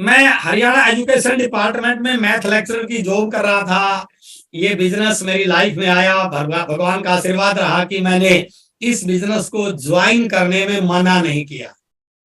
मैं Haryana education department में math lecturer की जॉब कर रहा था। ये बिजनेस मेरी लाइफ में आया, भगवान का आशीर्वाद रहा कि मैंने इस बिजनेस को ज्वाइन करने में मना नहीं किया।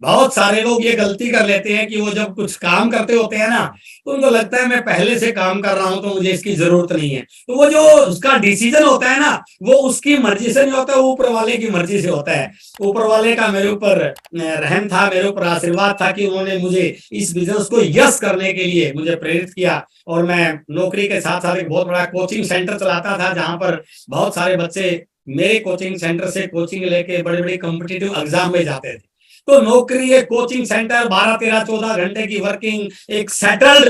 बहुत सारे लोग ये गलती कर लेते हैं कि वो जब कुछ काम करते होते हैं ना, तो उनको लगता है मैं पहले से काम कर रहा हूं तो मुझे इसकी जरूरत नहीं है। तो वो जो उसका डिसीजन होता है ना, वो उसकी मर्जी से नहीं होता, वो ऊपर वाले की मर्जी से होता है। ऊपर वाले का मेरे ऊपर रहम था, मेरे ऊपर आशीर्वाद था कि उन्होंने मुझे इस बिजनेस को यस करने के लिए मुझे प्रेरित किया। और मैं नौकरी के साथ साथ एक बहुत बड़ा कोचिंग सेंटर चलाता था, जहां पर बहुत सारे बच्चे मेरे कोचिंग सेंटर से कोचिंग लेके बड़े बड़े कॉम्पिटिटिव एग्जाम में जाते थे। तो नौकरी, एक कोचिंग सेंटर, 12-13-14 घंटे की वर्किंग, एक सेटल्ड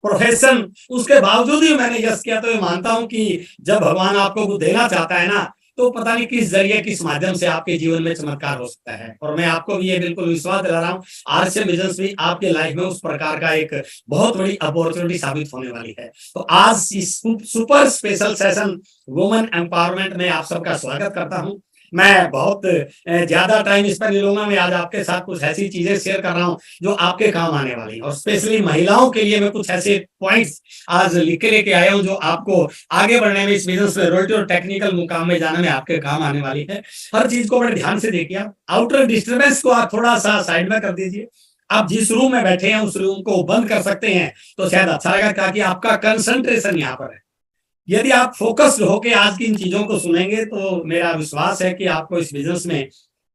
प्रोफेशन, उसके बावजूद ही मैंने यस किया। तो ये मानता हूं कि जब भगवान आपको कुछ देना चाहता है ना, तो पता नहीं किस जरिए, किस माध्यम से आपके जीवन में चमत्कार हो सकता है। और मैं आपको भी ये बिल्कुल विश्वास दिला रहा हूँ, आरसीएम बिजनेस भी आपके लाइफ में उस प्रकार का एक बहुत बड़ी अपॉर्चुनिटी साबित होने वाली है। तो आज इस super special session women empowerment में आप सबका स्वागत करता हूँ। मैं बहुत ज्यादा टाइम इस पर नहीं लूंगा। मैं आज आपके साथ कुछ ऐसी चीजें शेयर कर रहा हूं जो आपके काम आने वाली है, और स्पेशली महिलाओं के लिए मैं कुछ ऐसे पॉइंट्स आज लिख के लेके आया हूं जो आपको आगे बढ़ने में, इस बिजनेस में, रोटी और टेक्निकल मुकाम में जाने में आपके काम आने वाली है। हर चीज को बड़े ध्यान से देखिए। आप आउटर डिस्टर्बेंस को आप थोड़ा सा साइड में कर दीजिए। आप जिस रूम में बैठे हैं उस रूम को बंद कर सकते हैं तो शायद अच्छा लगा, ताकि आपका कंसंट्रेशन यहाँ पर है। यदि आप फोकस्ड होकर आज की इन चीजों को सुनेंगे तो मेरा विश्वास है कि आपको इस बिजनेस में,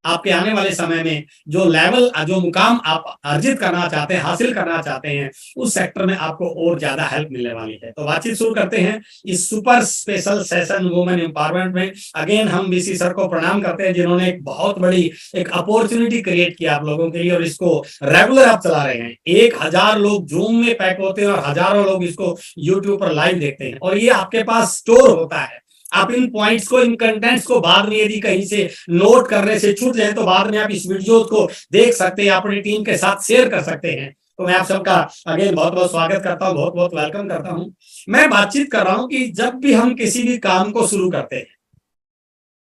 आपके आने वाले समय में जो लेवल, जो मुकाम आप अर्जित करना चाहते हैं, हासिल करना चाहते हैं, उस सेक्टर में आपको और ज्यादा हेल्प मिलने वाली है। तो बातचीत शुरू करते हैं इस super special session women empowerment में। अगेन हम बीसी सर को प्रणाम करते हैं, जिन्होंने एक बहुत बड़ी एक अपॉर्चुनिटी क्रिएट किया आप लोगों के लिए, और इसको रेगुलर आप चला रहे हैं। 1000 लोग जूम में पैक होते हैं और हजारों लोग इसको यूट्यूब पर लाइव देखते हैं, और ये आपके पास स्टोर होता है। आप इन पॉइंट्स को, इन कंटेंट्स को बाद में यदि कहीं से नोट करने से छूट जाए तो बाद में आप इस वीडियो को देख सकते हैं, अपनी टीम के साथ शेयर कर सकते हैं। तो मैं आप सबका अगेन बहुत बहुत स्वागत करता हूं, बहुत बहुत वेलकम करता हूं। मैं बातचीत कर रहा हूं कि जब भी हम किसी भी काम को शुरू करते हैं,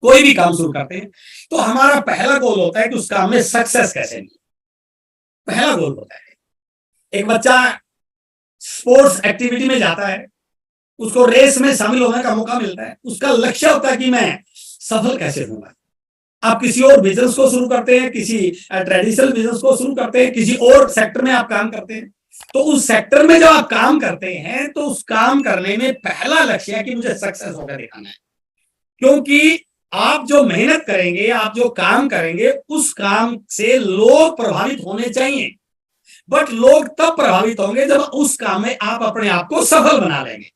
कोई भी काम शुरू करते हैं, तो हमारा पहला गोल होता है कि उस काम में सक्सेस कैसे मिले। पहला गोल होता है। एक बच्चा स्पोर्ट्स एक्टिविटी में जाता है, उसको रेस में शामिल होने का मौका मिलता है, उसका लक्ष्य होता है कि मैं सफल कैसे होऊंगा। आप किसी और बिजनेस को शुरू करते हैं, किसी ट्रेडिशनल बिजनेस को शुरू करते हैं, किसी और सेक्टर में आप काम करते हैं, तो उस सेक्टर में जब आप काम करते हैं तो उस काम करने में पहला लक्ष्य है कि मुझे सक्सेस होकर दिखाना है। क्योंकि आप जो मेहनत करेंगे, आप जो काम करेंगे, उस काम से लोग प्रभावित होने चाहिए। बट लोग तब प्रभावित होंगे जब उस काम में आप अपने आप को सफल बना लेंगे।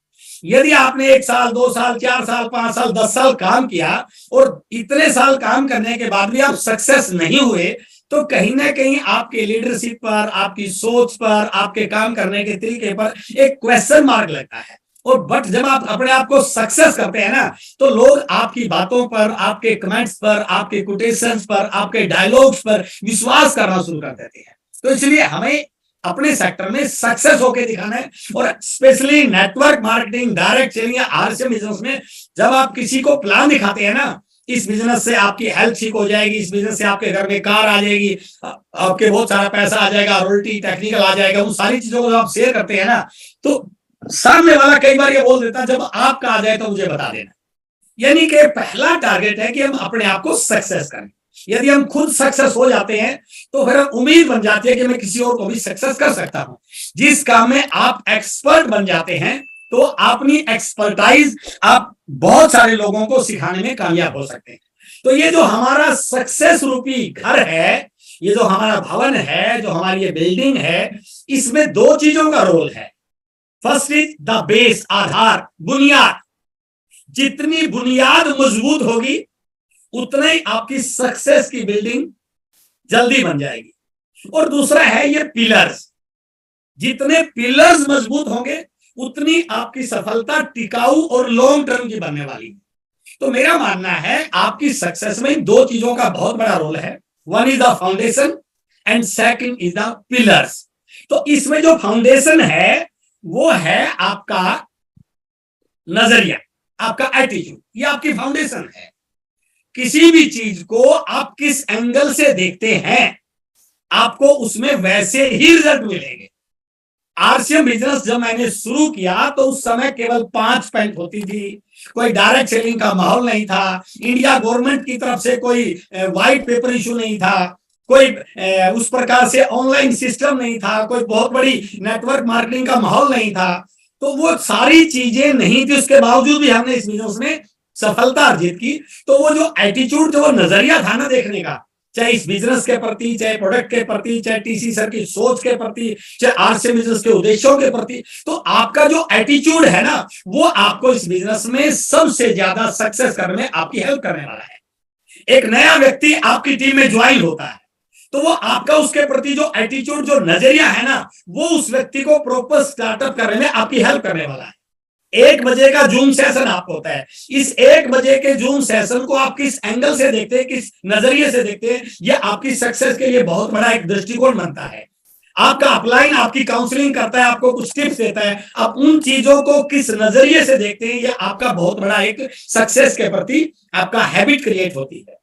यदि आपने 1 साल, 2 साल, 4 साल, 5 साल, 10 साल काम किया और इतने साल काम करने के बाद भी आप सक्सेस नहीं हुए, तो कहीं ना कहीं आपके लीडरशिप पर, आपकी सोच पर, आपके काम करने के तरीके पर एक क्वेश्चन मार्क लगता है। और बट जब आप अपने आप को सक्सेस करते हैं ना, तो लोग आपकी बातों पर, आपके कमेंट्स पर, आपके कोटेशंस पर, आपके डायलॉग्स पर विश्वास करना शुरू कर देते हैं। तो इसलिए हमें अपने सेक्टर में सक्सेस होकर दिखाना है। और specially network marketing, direct selling या आरसीएम बिजनेस में जब आप किसी को प्लान दिखाते हैं ना, इस बिजनेस से आपकी हेल्थ ठीक हो जाएगी, इस बिजनेस से आपके घर में कार आ जाएगी, आपके बहुत सारा पैसा आ जाएगा, रॉयल्टी, टेक्निकल आ जाएगा, उन सारी चीजों को आप शेयर करते हैं ना, तो सामने वाला कई बार ये बोल देता है जब आपका आ जाए तो मुझे बता देना। यानी कि पहला टारगेट है कि हम अपने आप को सक्सेस करें। यदि हम खुद सक्सेस हो जाते हैं तो फिर उम्मीद बन जाती है कि मैं किसी और को भी सक्सेस कर सकता हूं। जिस काम में आप एक्सपर्ट बन जाते हैं तो अपनी एक्सपर्टाइज आप बहुत सारे लोगों को सिखाने में कामयाब हो सकते हैं। तो ये जो हमारा सक्सेस रूपी घर है, ये जो हमारा भवन है, जो हमारी ये बिल्डिंग है, इसमें 2 चीजों का रोल है। फर्स्ट इज द बेस, आधार, बुनियाद। जितनी बुनियाद मजबूत होगी उतना ही आपकी सक्सेस की बिल्डिंग जल्दी बन जाएगी। और दूसरा है ये पिलर्स। जितने पिलर्स मजबूत होंगे उतनी आपकी सफलता टिकाऊ और लॉन्ग टर्म की बनने वाली है। तो मेरा मानना है आपकी सक्सेस में 2 चीजों का बहुत बड़ा रोल है। One is the foundation and second is the pillars. तो इसमें जो फाउंडेशन है वो है आपका नजरिया, आपका एटीट्यूड, ये आपकी फाउंडेशन है। किसी भी चीज को आप किस एंगल से देखते हैं, आपको उसमें वैसे ही रिजल्ट मिलेंगे। आरसीएम बिजनेस जब मैंने शुरू किया तो उस समय केवल 5 पेंट होती थी, कोई डायरेक्ट सेलिंग का माहौल नहीं था, इंडिया गवर्नमेंट की तरफ से कोई व्हाइट पेपर इशू नहीं था, कोई उस प्रकार से ऑनलाइन सिस्टम नहीं था, कोई बहुत बड़ी नेटवर्क मार्केटिंग का माहौल नहीं था। तो वो सारी चीजें नहीं थी, उसके बावजूद भी हमने इस बिजनेस में सफलता अर्जित की। तो वो जो एटीट्यूड, जो नजरिया था ना देखने का, चाहे इस बिजनेस के प्रति, चाहे प्रोडक्ट के प्रति, चाहे टीसी सर की सोच के प्रति, चाहे आरसीएम बिजनेस के उद्देश्यों के प्रति, तो आपका जो एटीट्यूड है ना, वो आपको इस बिजनेस में सबसे ज्यादा सक्सेस करने में आपकी हेल्प करने वाला है। एक नया व्यक्ति आपकी टीम में ज्वाइन होता है तो वो आपका उसके प्रति जो एटीट्यूड, जो नजरिया है ना, वो उस व्यक्ति को प्रॉपर स्टार्टअप करने में आपकी हेल्प करने वाला है। 1 बजे का जूम सेशन आपको होता है, इस 1 बजे के जूम सेशन को आप किस एंगल से देखते हैं, किस नजरिए से देखते हैं, ये आपकी सक्सेस के लिए बहुत बड़ा एक दृष्टिकोण बनता है। आपका अपलाइन आपकी काउंसलिंग करता है, आपको कुछ टिप्स देता है, आप उन चीजों को किस नजरिए से देखते हैं, ये आपका बहुत बड़ा एक सक्सेस के प्रति आपका हैबिट क्रिएट होती है।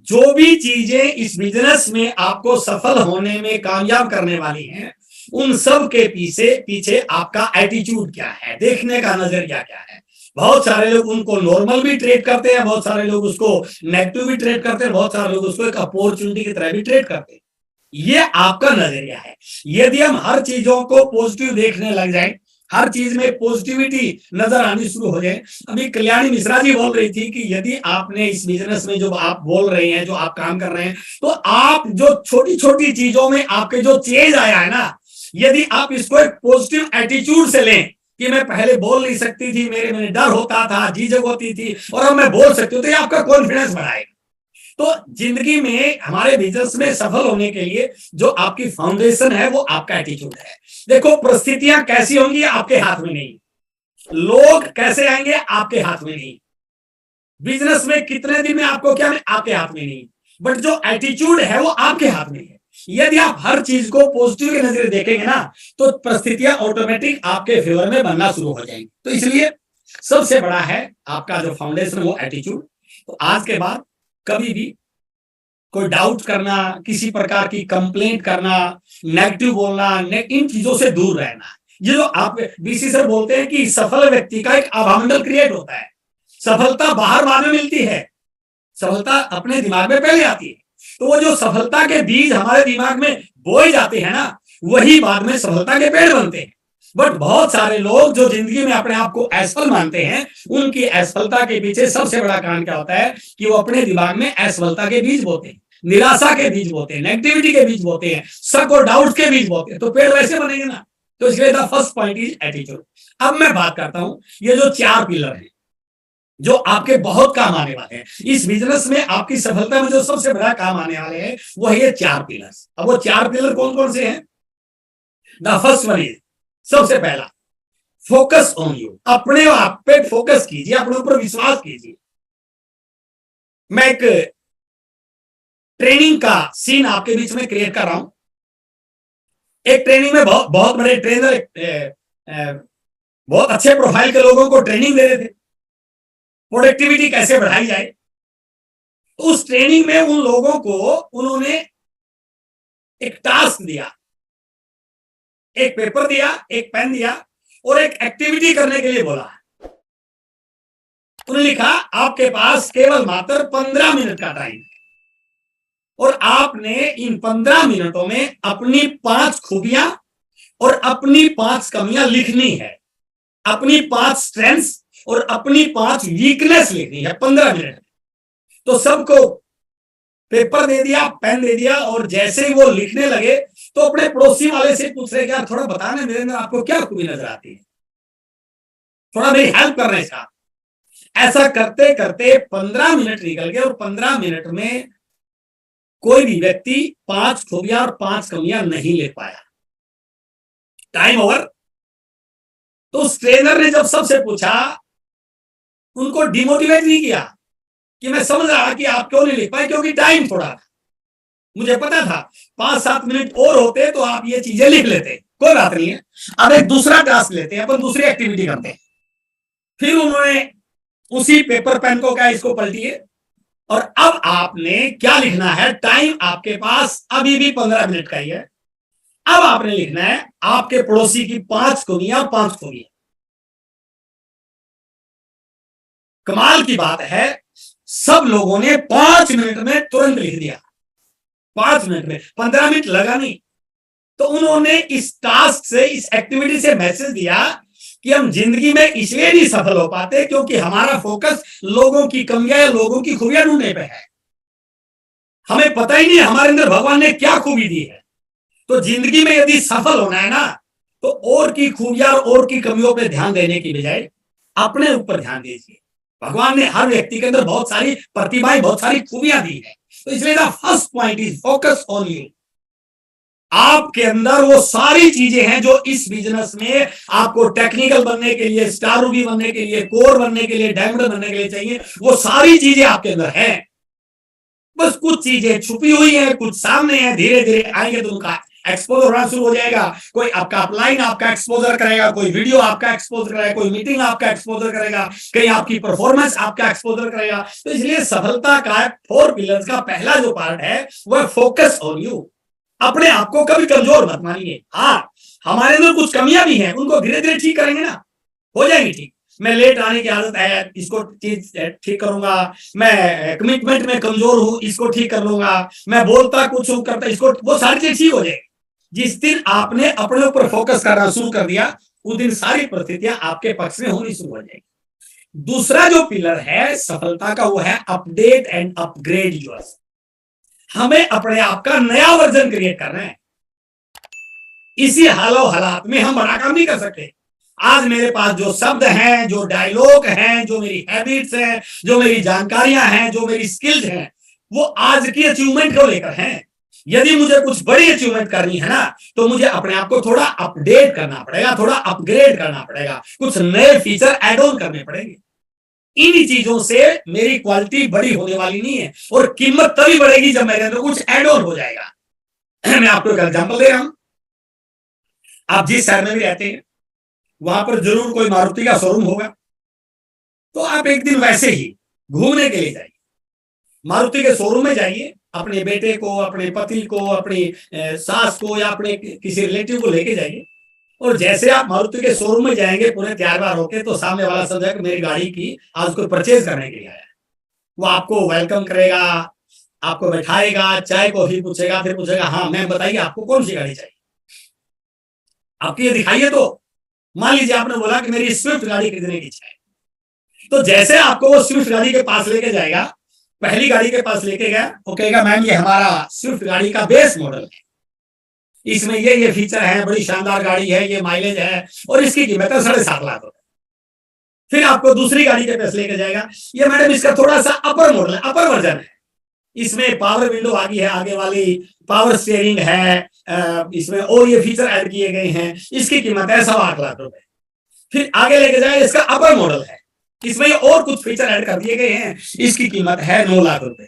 जो भी चीजें इस बिजनेस में आपको सफल होने में कामयाब करने वाली हैं, उन सब के पीछे पीछे आपका एटीट्यूड क्या है, देखने का नजरिया क्या है। बहुत सारे लोग उनको नॉर्मल भी ट्रेड करते हैं, बहुत सारे लोग उसको नेगेटिव भी ट्रेड करते हैं, बहुत सारे लोग उसको एक अपॉर्चुनिटी की तरह भी ट्रेड करते हैं। ये आपका नजरिया है। यदि हम हर चीजों को पॉजिटिव देखने लग जाए, हर चीज में पॉजिटिविटी नजर आनी शुरू हो जाए। अभी कल्याणी मिश्रा जी बोल रही थी कि यदि आपने इस बिजनेस में जो आप बोल रहे हैं, जो आप काम कर रहे हैं, तो आप जो छोटी छोटी चीजों में आपके जो चेंज आया है ना, यदि आप इसको एक पॉजिटिव एटीट्यूड से लें कि मैं पहले बोल नहीं सकती थी, मेरे डर होता था, झिझक होती थी, और अब मैं बोल सकती हूँ, तो ये आपका कॉन्फिडेंस बढ़ाएगा। तो जिंदगी में, हमारे बिजनेस में सफल होने के लिए जो आपकी फाउंडेशन है वो आपका एटीट्यूड है। देखो, परिस्थितियां कैसी होंगी आपके हाथ में नहीं, लोग कैसे आएंगे आपके हाथ में नहीं, बिजनेस में कितने दिन में आपको क्या आपके हाथ में नहीं, बट जो एटीट्यूड है वो आपके हाथ में है। यदि आप हर चीज को पॉजिटिव के नजरिए देखेंगे ना, तो परिस्थितियां ऑटोमेटिक आपके फेवर में बनना शुरू हो जाएंगी। तो इसलिए सबसे बड़ा है आपका जो फाउंडेशन, वो एटीट्यूड। तो आज के बाद कभी भी कोई डाउट करना, किसी प्रकार की कंप्लेंट करना, नेगेटिव बोलना, इन चीजों से दूर रहना। ये जो आप बीसी सर बोलते हैं कि सफल व्यक्ति का एक आभामंडल क्रिएट होता है। सफलता बाहर बाद में मिलती है, सफलता अपने दिमाग में पहले आती है। तो वो जो सफलता के बीज हमारे दिमाग में बोए जाते हैं ना, वही बाद में सफलता के पेड़ बनते हैं। बट बहुत सारे लोग जो जिंदगी में अपने आप को असफल मानते हैं, उनकी असफलता के पीछे सबसे बड़ा कारण क्या होता है कि वो अपने दिमाग में असफलता के बीज बोते हैं, निराशा के बीज बोते हैं, नेगेटिविटी के बीज बोते हैं, शक और डाउट के बीज बोते हैं। तो पेड़ वैसे बनेंगे ना। तो इसलिए the first point is attitude. अब मैं बात करता हूं, ये जो 4 पिलर हैं जो आपके बहुत काम आने वाले हैं इस बिजनेस में, आपकी सफलता में जो सबसे बड़ा काम आने वाले हैं, वो है ये 4 पिलर। अब वो 4 पिलर कौन कौन से हैं? द फर्स्ट वन इज, सबसे पहला, फोकस ऑन यू। अपने आप पे फोकस कीजिए, अपने ऊपर विश्वास कीजिए। मैं एक ट्रेनिंग का सीन आपके बीच में क्रिएट कर रहा हूं। एक ट्रेनिंग में बहुत बड़े ट्रेनर बहुत अच्छे प्रोफाइल के लोगों को ट्रेनिंग दे रहे थे, प्रोडक्टिविटी कैसे बढ़ाई जाए। तो उस ट्रेनिंग में उन लोगों को उन्होंने एक टास्क दिया, एक पेपर दिया, एक पेन दिया और एक एक्टिविटी करने के लिए बोला। उन्होंने लिखा, आपके पास केवल मात्र 15 मिनट का टाइम है और आपने इन 15 मिनटों में अपनी 5 खूबियां और अपनी 5 कमियां लिखनी है, अपनी 5 स्ट्रेंथ्स और अपनी 5 वीकनेस लिखनी है 15 मिनट। तो सबको पेपर दे दिया, पेन दे दिया, और जैसे ही वो लिखने लगे तो अपने पड़ोसी वाले से पूछ रहे, क्या थोड़ा बताना मेरे अंदर आपको क्या खूबी नजर आती है, थोड़ा मेरी हेल्प कर रहे हैं साहब। ऐसा करते करते 15 मिनट निकल गए और 15 मिनट में कोई भी व्यक्ति 5 खूबियां और 5 कमियां नहीं लिख पाया। Time over. तो उस ट्रेनर ने जब सबसे पूछा, उनको डिमोटिवेट नहीं किया कि मैं समझ रहा कि आप क्यों नहीं लिख पाए, क्योंकि टाइम थोड़ा था। मुझे पता था 5-7 मिनट और होते तो आप ये चीजें लिख लेते, कोई बात नहीं है। अब एक दूसरा टास्क लेते हैं, अपन दूसरी एक्टिविटी करते हैं। फिर उन्होंने उसी पेपर पेन को क्या, इसको पलटिए और अब आपने क्या लिखना है। टाइम आपके पास अभी भी 15 मिनट का ही है। अब आपने लिखना है आपके पड़ोसी की 5 खूबियां, 5 खूबियां। कमाल की बात है, सब लोगों ने 5 मिनट में तुरंत लिख दिया। 5 मिनट में, 15 मिनट लगा नहीं। तो उन्होंने इस टास्क से, इस एक्टिविटी से मैसेज दिया कि हम जिंदगी में इसलिए नहीं सफल हो पाते क्योंकि हमारा फोकस लोगों की कमियां या लोगों की खूबियां ढूंढने पे है। हमें पता ही नहीं हमारे अंदर भगवान ने क्या खूबी दी है। तो जिंदगी में यदि सफल होना है ना, तो और की खूबियां और की कमियों पे ध्यान देने की बजाय अपने ऊपर ध्यान दीजिए। भगवान ने हर व्यक्ति के अंदर बहुत सारी प्रतिभाएं, बहुत सारी खूबियां दी है। तो इसलिए the first point is focus on you. आपके अंदर वो सारी चीजें हैं जो इस बिजनेस में आपको टेक्निकल बनने के लिए, स्टार रूबी बनने के लिए, कोर बनने के लिए, डायमंड बनने के लिए चाहिए। वो सारी चीजें आपके अंदर है। बस कुछ चीजें छुपी हुई है, कुछ सामने है, धीरे धीरे आएंगे तो उनका एक्सपोजर होना शुरू हो जाएगा। कोई आपका अपलाइन आपका एक्सपोजर करेगा, कोई वीडियो आपका एक्सपोजर करेगा, कोई मीटिंग आपका एक्सपोजर करेगा, कहीं आपकी परफॉर्मेंस आपका एक्सपोजर करेगा। तो इसलिए सफलता का 4 पिलर्स का पहला जो पार्ट है वह फोकस ऑन यू। अपने आप को कभी कमजोर मत मानिए। हाँ, हमारे अंदर कुछ कमियां भी हैं, उनको धीरे धीरे ठीक करेंगे ना, हो जाएंगी ठीक। मैं लेट आने की आदत है, इसको ठीक करूंगा। मैं कमिटमेंट में कमजोर हूं, इसको ठीक कर लूंगा। मैं बोलता कुछ हूं, करता इसको, वो सारी चीज ठीक हो जाएगी। जिस दिन आपने अपने ऊपर फोकस करना शुरू कर दिया, उस दिन सारी परिस्थितियां आपके पक्ष में होनी शुरू हो जाएगी। दूसरा जो पिलर है सफलता का, वो है अपडेट एंड अपग्रेड योरसेल्फ। हमें अपने आप का नया वर्जन क्रिएट करना है। इसी हालो हालात में हम बड़ा काम नहीं कर सकते। आज मेरे पास जो शब्द हैं, जो डायलॉग हैं, जो मेरी हैबिट्स हैं, जो मेरी जानकारियां हैं, जो मेरी स्किल्स हैं, वो आज की अचीवमेंट को लेकर हैं। यदि मुझे कुछ बड़ी अचीवमेंट करनी है ना, तो मुझे अपने आप को थोड़ा अपडेट करना पड़ेगा, थोड़ा अपग्रेड करना पड़ेगा, कुछ नए फीचर एड ऑन करने पड़ेंगे। इन चीजों से मेरी क्वालिटी बड़ी होने वाली नहीं है, और कीमत तभी बढ़ेगी जब मेरे अंदर कुछ एड ऑन हो जाएगा। मैं आपको एक एग्जांपल दे रहा हूं। आप जिस शहर में भी रहते हैं, वहां पर जरूर कोई मारुति का शोरूम होगा। तो आप एक दिन वैसे ही घूमने के लिए जाइए, मारुति के शोरूम में जाइए, अपने बेटे को, अपने पति को, अपनी सास को या अपने किसी रिलेटिव को लेके जाइए। और जैसे आप मारुति के शोरूम में जाएंगे पूरे तैयार बार होके, तो सामने वाला समझा कि मेरी गाड़ी की आज कोई परचेज करने के लिए आया है। वो आपको वेलकम करेगा, आपको बैठाएगा, चाय कॉफी पूछेगा, फिर पूछेगा हाँ मैम बताइए आपको कौन सी गाड़ी चाहिए, आपकी ये दिखाइए। तो मान लीजिए आपने बोला कि मेरी स्विफ्ट गाड़ी खरीदने की इच्छा है, तो जैसे आपको वो स्विफ्ट गाड़ी के पास लेके जाएगा, पहली गाड़ी के पास लेके गया, वो कहेगा मैम ये हमारा स्विफ्ट गाड़ी का बेस मॉडल है, इसमें ये फीचर है, बड़ी शानदार गाड़ी है, ये माइलेज है, और इसकी कीमत है 7.5 लाख। फिर आपको दूसरी गाड़ी के पास लेके जाएगा, ये मैडम इसका थोड़ा सा अपर मॉडल है, अपर वर्जन है, इसमें पावर विंडो आ गई है, आगे वाली पावर स्टीयरिंग है, इसमें और ये फीचर ऐड किए गए हैं, इसकी कीमत है 8.25 लाख रुपए। फिर आगे लेके जाएगा, इसका अपर मॉडल है, इसमें और कुछ फीचर ऐड कर दिए गए हैं, इसकी कीमत है 9 लाख रुपए।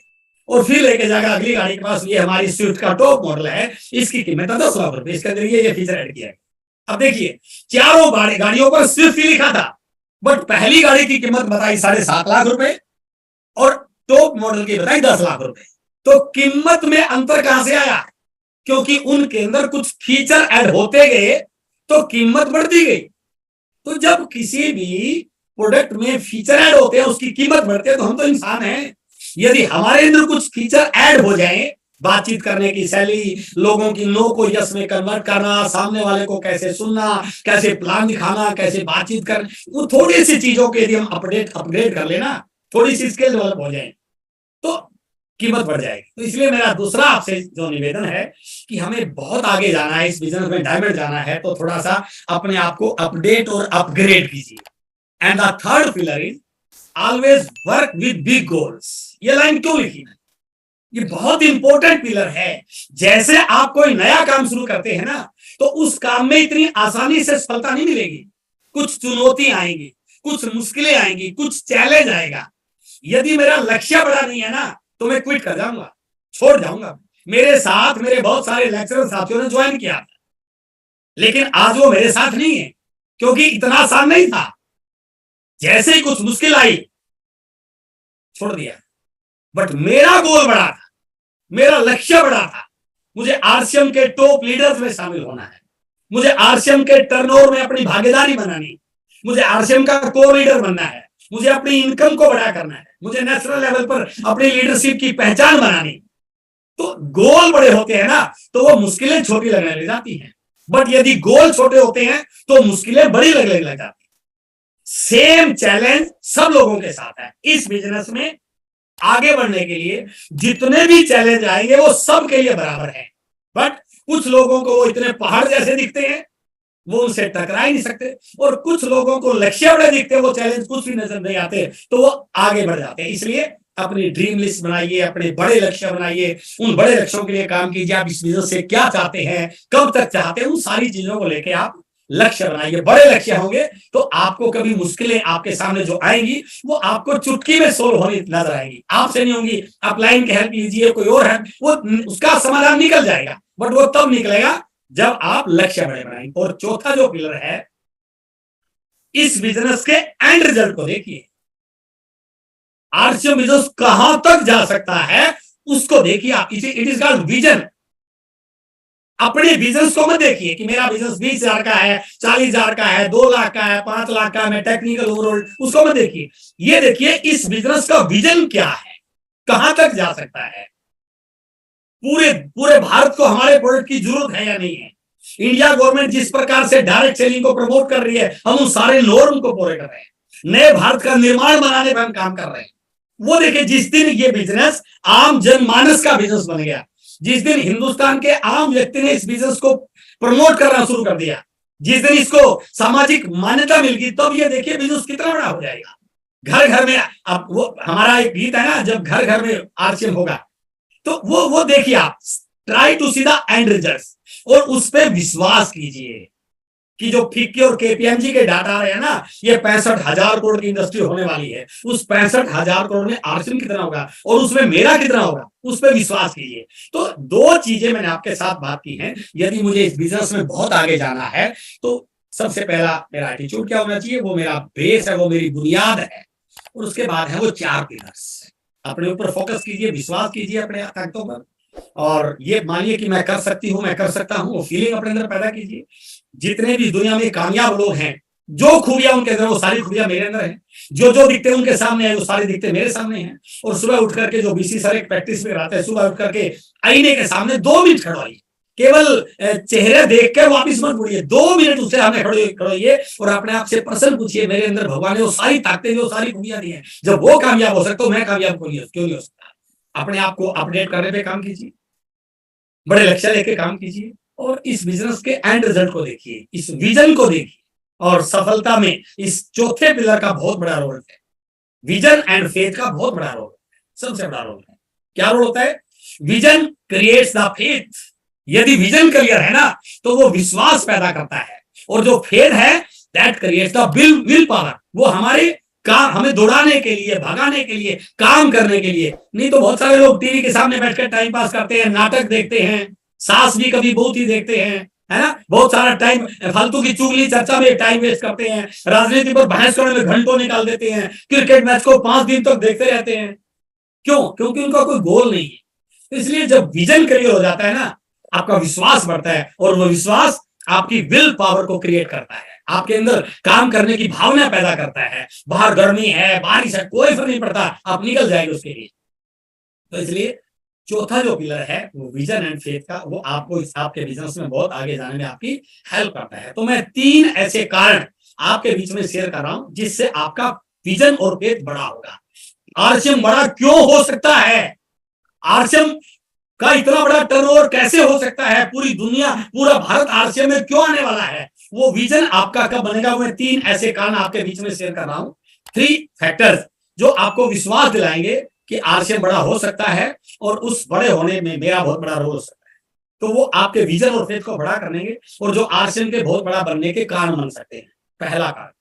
और फिर लेके जाएगा अगली गाड़ी के पास, ये हमारी स्विफ्ट का टॉप मॉडल है, इसकी कीमत है 10 लाख रुपए, इसके अंदर ये फीचर ऐड किया है। अब देखिए, चारों गाड़ियों पर स्विफ्ट ही लिखा था, बट पहली गाड़ी की कीमत बताई 7.5 लाख रुपए और टॉप मॉडल की बताई 10 लाख रुपए। तो कीमत में अंतर कहां से आया? क्योंकि उनके अंदर कुछ फीचर ऐड होते गए तो कीमत बढ़ती गई। तो जब किसी भी प्रोडक्ट में फीचर ऐड होते हैं, उसकी कीमत बढ़ती है, तो हम तो इंसान हैं। यदि हमारे अंदर कुछ फीचर ऐड हो जाए, बातचीत करने की शैली, लोगों की नो को यस में कन्वर्ट करना, सामने वाले को कैसे सुनना, कैसे प्लान दिखाना, कैसे बातचीत करना, वो थोड़ी सी चीजों के यदि हम अपग्रेड कर लेना, थोड़ी सी स्किल डेवलप हो जाए, तो कीमत बढ़ जाएगी। तो इसलिए मेरा दूसरा आपसे जो निवेदन है कि हमें बहुत आगे जाना है, इस बिजनेस में डायमंड जाना है, तो थोड़ा सा अपने आप को अपडेट और अपग्रेड कीजिए। And the third pillar is always work with big goals. ये लाइन क्यों लिखी है? ये बहुत इंपॉर्टेंट पिलर है। जैसे आप कोई नया काम शुरू करते हैं ना, तो उस काम में इतनी आसानी से सफलता नहीं मिलेगी। कुछ चुनौती आएंगी, कुछ मुश्किलें आएंगी, कुछ चैलेंज आएगा। यदि मेरा लक्ष्य बड़ा नहीं है ना, तो मैं क्विट कर जाऊंगा, छोड़ जाऊंगा। मेरे साथ मेरे बहुत सारे लेक्चरर साथियों ने ज्वाइन किया था, लेकिन आज वो मेरे साथ नहीं है, क्योंकि इतना आसान नहीं था। जैसे ही कुछ मुश्किल आई, छोड़ दिया। बट मेरा गोल बड़ा था, मेरा लक्ष्य बड़ा था, मुझे आरसीएम के टॉप लीडर्स में शामिल होना है, मुझे आरसीएम के टर्नओवर में अपनी भागीदारी बनानी, मुझे आरसीएम का को लीडर बनना है, मुझे अपनी इनकम को बड़ा करना है, मुझे नेशनल लेवल पर अपनी लीडरशिप की पहचान बनानी। तो गोल बड़े होते हैं ना, तो वो मुश्किलें छोटी लगने लग जाती हैं, बट यदि गोल छोटे होते हैं तो मुश्किलें बड़ी लगने लग जाती हैं। सेम चैलेंज सब लोगों के साथ है इस बिजनेस में। आगे बढ़ने के लिए जितने भी चैलेंज आएंगे वो सब के लिए बराबर है, बट कुछ लोगों को वो इतने पहाड़ जैसे दिखते हैं, वो उनसे टकरा ही नहीं सकते, और कुछ लोगों को लक्ष्य बड़े दिखते हैं, वो चैलेंज कुछ भी नजर नहीं आते, तो वो आगे बढ़ जाते हैं। इसलिए अपनी ड्रीम लिस्ट बनाइए, अपने बड़े लक्ष्य बनाइए, उन बड़े लक्ष्यों के लिए काम कीजिए। आप इस बिजनेस से क्या चाहते हैं, कब तक चाहते हैं, उन सारी चीजों को लेके आप लक्ष्य बनाइए। बड़े लक्ष्य होंगे तो आपको कभी मुश्किलें आपके सामने जो आएंगी वो आपको चुटकी में सोल्व होनी नजर आएगी, आपसे नहीं होंगी। आप लाइन की हेल्प लीजिए, कोई और है, वो उसका समाधान निकल जाएगा, बट वो तब निकलेगा जब आप लक्ष्य बड़े बनाएंगे। और चौथा जो पिलर है, इस बिजनेस के एंड रिजल्ट को देखिए। आरसीएम बिजनेस कहां तक जा सकता है उसको देखिए आप। It is called vision. अपने बिजनेस को मत देखिए कि मेरा बिजनेस 20,000 का है, 40,000 का है, 2 लाख का है, 5 लाख का है, मैं टेक्निकल ओवरऑल, उसको मत देखिए। ये देखिए इस बिजनेस का विजन क्या है, कहां तक जा सकता है, पूरे पूरे भारत को हमारे प्रोडक्ट की जरूरत है या नहीं है। इंडिया गवर्नमेंट जिस प्रकार से डायरेक्ट सेलिंग को प्रमोट कर रही है, हम उन सारे नॉर्म को पूरे कर रहे हैं, नए भारत का निर्माण बनाने पर हम काम कर रहे हैं। वो देखिए जिस दिन ये बिजनेस आम जनमानस का बिजनेस बन गया, जिस दिन हिंदुस्तान के आम व्यक्ति ने इस बिजनेस को प्रमोट करना शुरू कर दिया, जिस दिन इसको सामाजिक मान्यता मिल गई, तब ये देखिए बिजनेस कितना बड़ा हो जाएगा। घर घर में, अब वो हमारा एक गीत है ना, जब घर घर में आरसीएम होगा, तो वो देखिए आप, try to see the end results, और उस पर विश्वास कीजिए कि जो फिक्की और केपीएमजी के डाटा आ रहे हैं ना, ये 65,000 करोड़ की इंडस्ट्री होने वाली है। उस 65,000 करोड़ में आरसीएम कितना होगा और उसमें मेरा कितना होगा, उस पर विश्वास कीजिए। तो 2 चीजें मैंने आपके साथ बात की हैं। यदि मुझे इस बिजनेस में बहुत आगे जाना है तो सबसे पहला मेरा एटीट्यूड क्या होना चाहिए, वो मेरा बेस है, वो मेरी बुनियाद है, और उसके बाद है वो 4 पिलर्स। अपने ऊपर फोकस कीजिए, विश्वास कीजिए अपने ताकतों पर, और ये मानिए कि मैं कर सकती हूँ, मैं कर सकता हूँ, वो फीलिंग अपने अंदर पैदा कीजिए। जितने भी दुनिया में कामयाब लोग हैं, जो खूबियां उनके अंदर, वो सारी खूबियां मेरे अंदर हैं। जो दिखते हैं उनके सामने है, वो सारे दिखते मेरे सामने हैं। और सुबह उठ करके जो बीसी सर एक प्रैक्टिस में कराते हैं, सुबह उठ करके आईने के सामने 2 मिनट खड़ोइए, केवल चेहरे देख कर वापिस मत मुड़िए, 2 मिनट उससे हमें खड़ोइए और अपने आप से प्रश्न पूछिए, मेरे अंदर भगवान ने वो सारी ताकतें, जो सारी खूबियां दी हैं, जब वो कामयाब हो सकते तो मैं कामयाब क्यों नहीं हो सकता। अपने आप को अपडेट करने पे काम कीजिए, बड़े लक्ष्य लेके काम कीजिए, और इस बिजनेस के एंड रिजल्ट को देखिए, इस विजन को देखिए। और सफलता में इस चौथे पिलर का बहुत बड़ा रोल है, विजन एंड फेथ का बहुत बड़ा रोल है, सबसे बड़ा रोल है। क्या रोल होता है? Vision creates the faith. यदि विजन क्लियर है ना, तो वो विश्वास पैदा करता है, और जो फेथ है that creates the will power. वो हमारे काम, हमें दौड़ाने के लिए, भगाने के लिए, काम करने के लिए। नहीं तो बहुत सारे लोग टीवी के सामने बैठकर टाइम पास करते हैं, नाटक देखते हैं, सास भी कभी बहुत ही देखते हैं, है ना, बहुत सारा टाइम फालतू की चुगली चर्चा में टाइम वेस्ट करते हैं, राजनीति पर बहस करने में घंटों निकाल देते हैं, क्रिकेट मैच को 5 दिन तक देखते रहते हैं। क्यों? क्योंकि उनका कोई गोल नहीं है। इसलिए जब विजन क्लियर हो जाता है ना, आपका विश्वास बढ़ता है, और वो विश्वास आपकी विल पावर को क्रिएट करता है, आपके अंदर काम करने की भावना पैदा करता है। बाहर गर्मी है, बारिश है, कोई फर्क नहीं पड़ता, आप निकल जाएंगे उसके लिए। तो इसलिए चौथा जो पिलर है वो विजन एंड फेथ का, वो आपको आपके बिजनेस में बहुत आगे जाने में आपकी हेल्प करता है। तो मैं 3 ऐसे कारण आपके बीच में शेयर कर रहा हूं जिससे आपका विजन और फेथ बड़ा होगा। आरसीएम बड़ा क्यों हो सकता है, आरसीएम का इतना बड़ा टर्नओवर कैसे हो सकता है, पूरी दुनिया, पूरा भारत आरसीएम में क्यों आने वाला है, वो विजन आपका कब बनेगा। मैं 3 ऐसे कारण आपके बीच में शेयर कर रहा हूं, 3 फैक्टर्स जो आपको विश्वास दिलाएंगे कि आरसीएम बड़ा हो सकता है, और उस बड़े होने में मेरा बहुत बड़ा रोल हो सकता है। तो वो आपके विजन और फेथ को बड़ा करने के, और जो आरसीएम के बहुत बड़ा बनने के कारण बन सकते हैं। पहला कारण,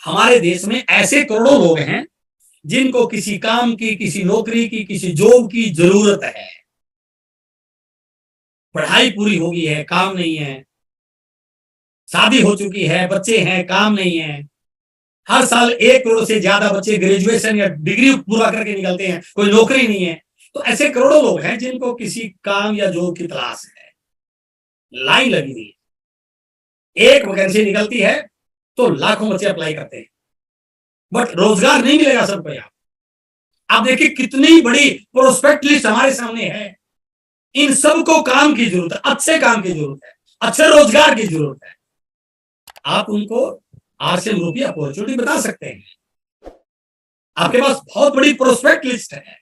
हमारे देश में ऐसे करोड़ों लोग हैं जिनको किसी काम की, किसी नौकरी की, किसी जॉब की जरूरत है। पढ़ाई पूरी हो गई है, काम नहीं है, शादी हो चुकी है, बच्चे हैं, काम नहीं है। हर साल 1 करोड़ से ज्यादा बच्चे ग्रेजुएशन या डिग्री पूरा करके निकलते हैं, कोई नौकरी नहीं है। तो ऐसे करोड़ों लोग हैं जिनको किसी काम या जॉब की तलाश है, लाइन लगी हुई है, एक वैकेंसी निकलती है तो लाखों बच्चे अप्लाई करते हैं, बट रोजगार नहीं मिलेगा सबको। यहाँ आप देखिए कितनी बड़ी प्रोस्पेक्ट लिस्ट हमारे सामने है। इन सबको काम की जरूरत है, अच्छे काम की जरूरत है, अच्छे रोजगार की जरूरत है। आप उनको आरसीएम रूपी अपॉर्चुनिटी बता सकते हैं। आपके पास बहुत बड़ी प्रोस्पेक्ट लिस्ट है,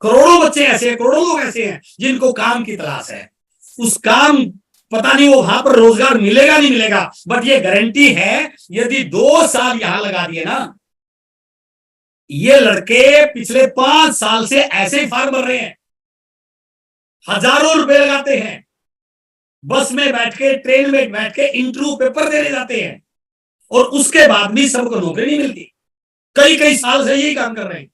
करोड़ों बच्चे ऐसे हैं, करोड़ों लोग ऐसे हैं जिनको काम की तलाश है। उस काम पता नहीं वो वहां पर रोजगार मिलेगा नहीं मिलेगा, बट ये गारंटी है यदि 2 साल यहां लगा दिए ना, ये लड़के पिछले 5 साल से ऐसे ही फार्म भर रहे हैं, हजारों रुपए लगाते हैं, बस में बैठ के ट्रेन में बैठ के इंटरव्यू पेपर देने जाते हैं, और उसके बाद भी सबको नौकरी नहीं मिलती। कई कई साल से यही काम कर रहे हैं।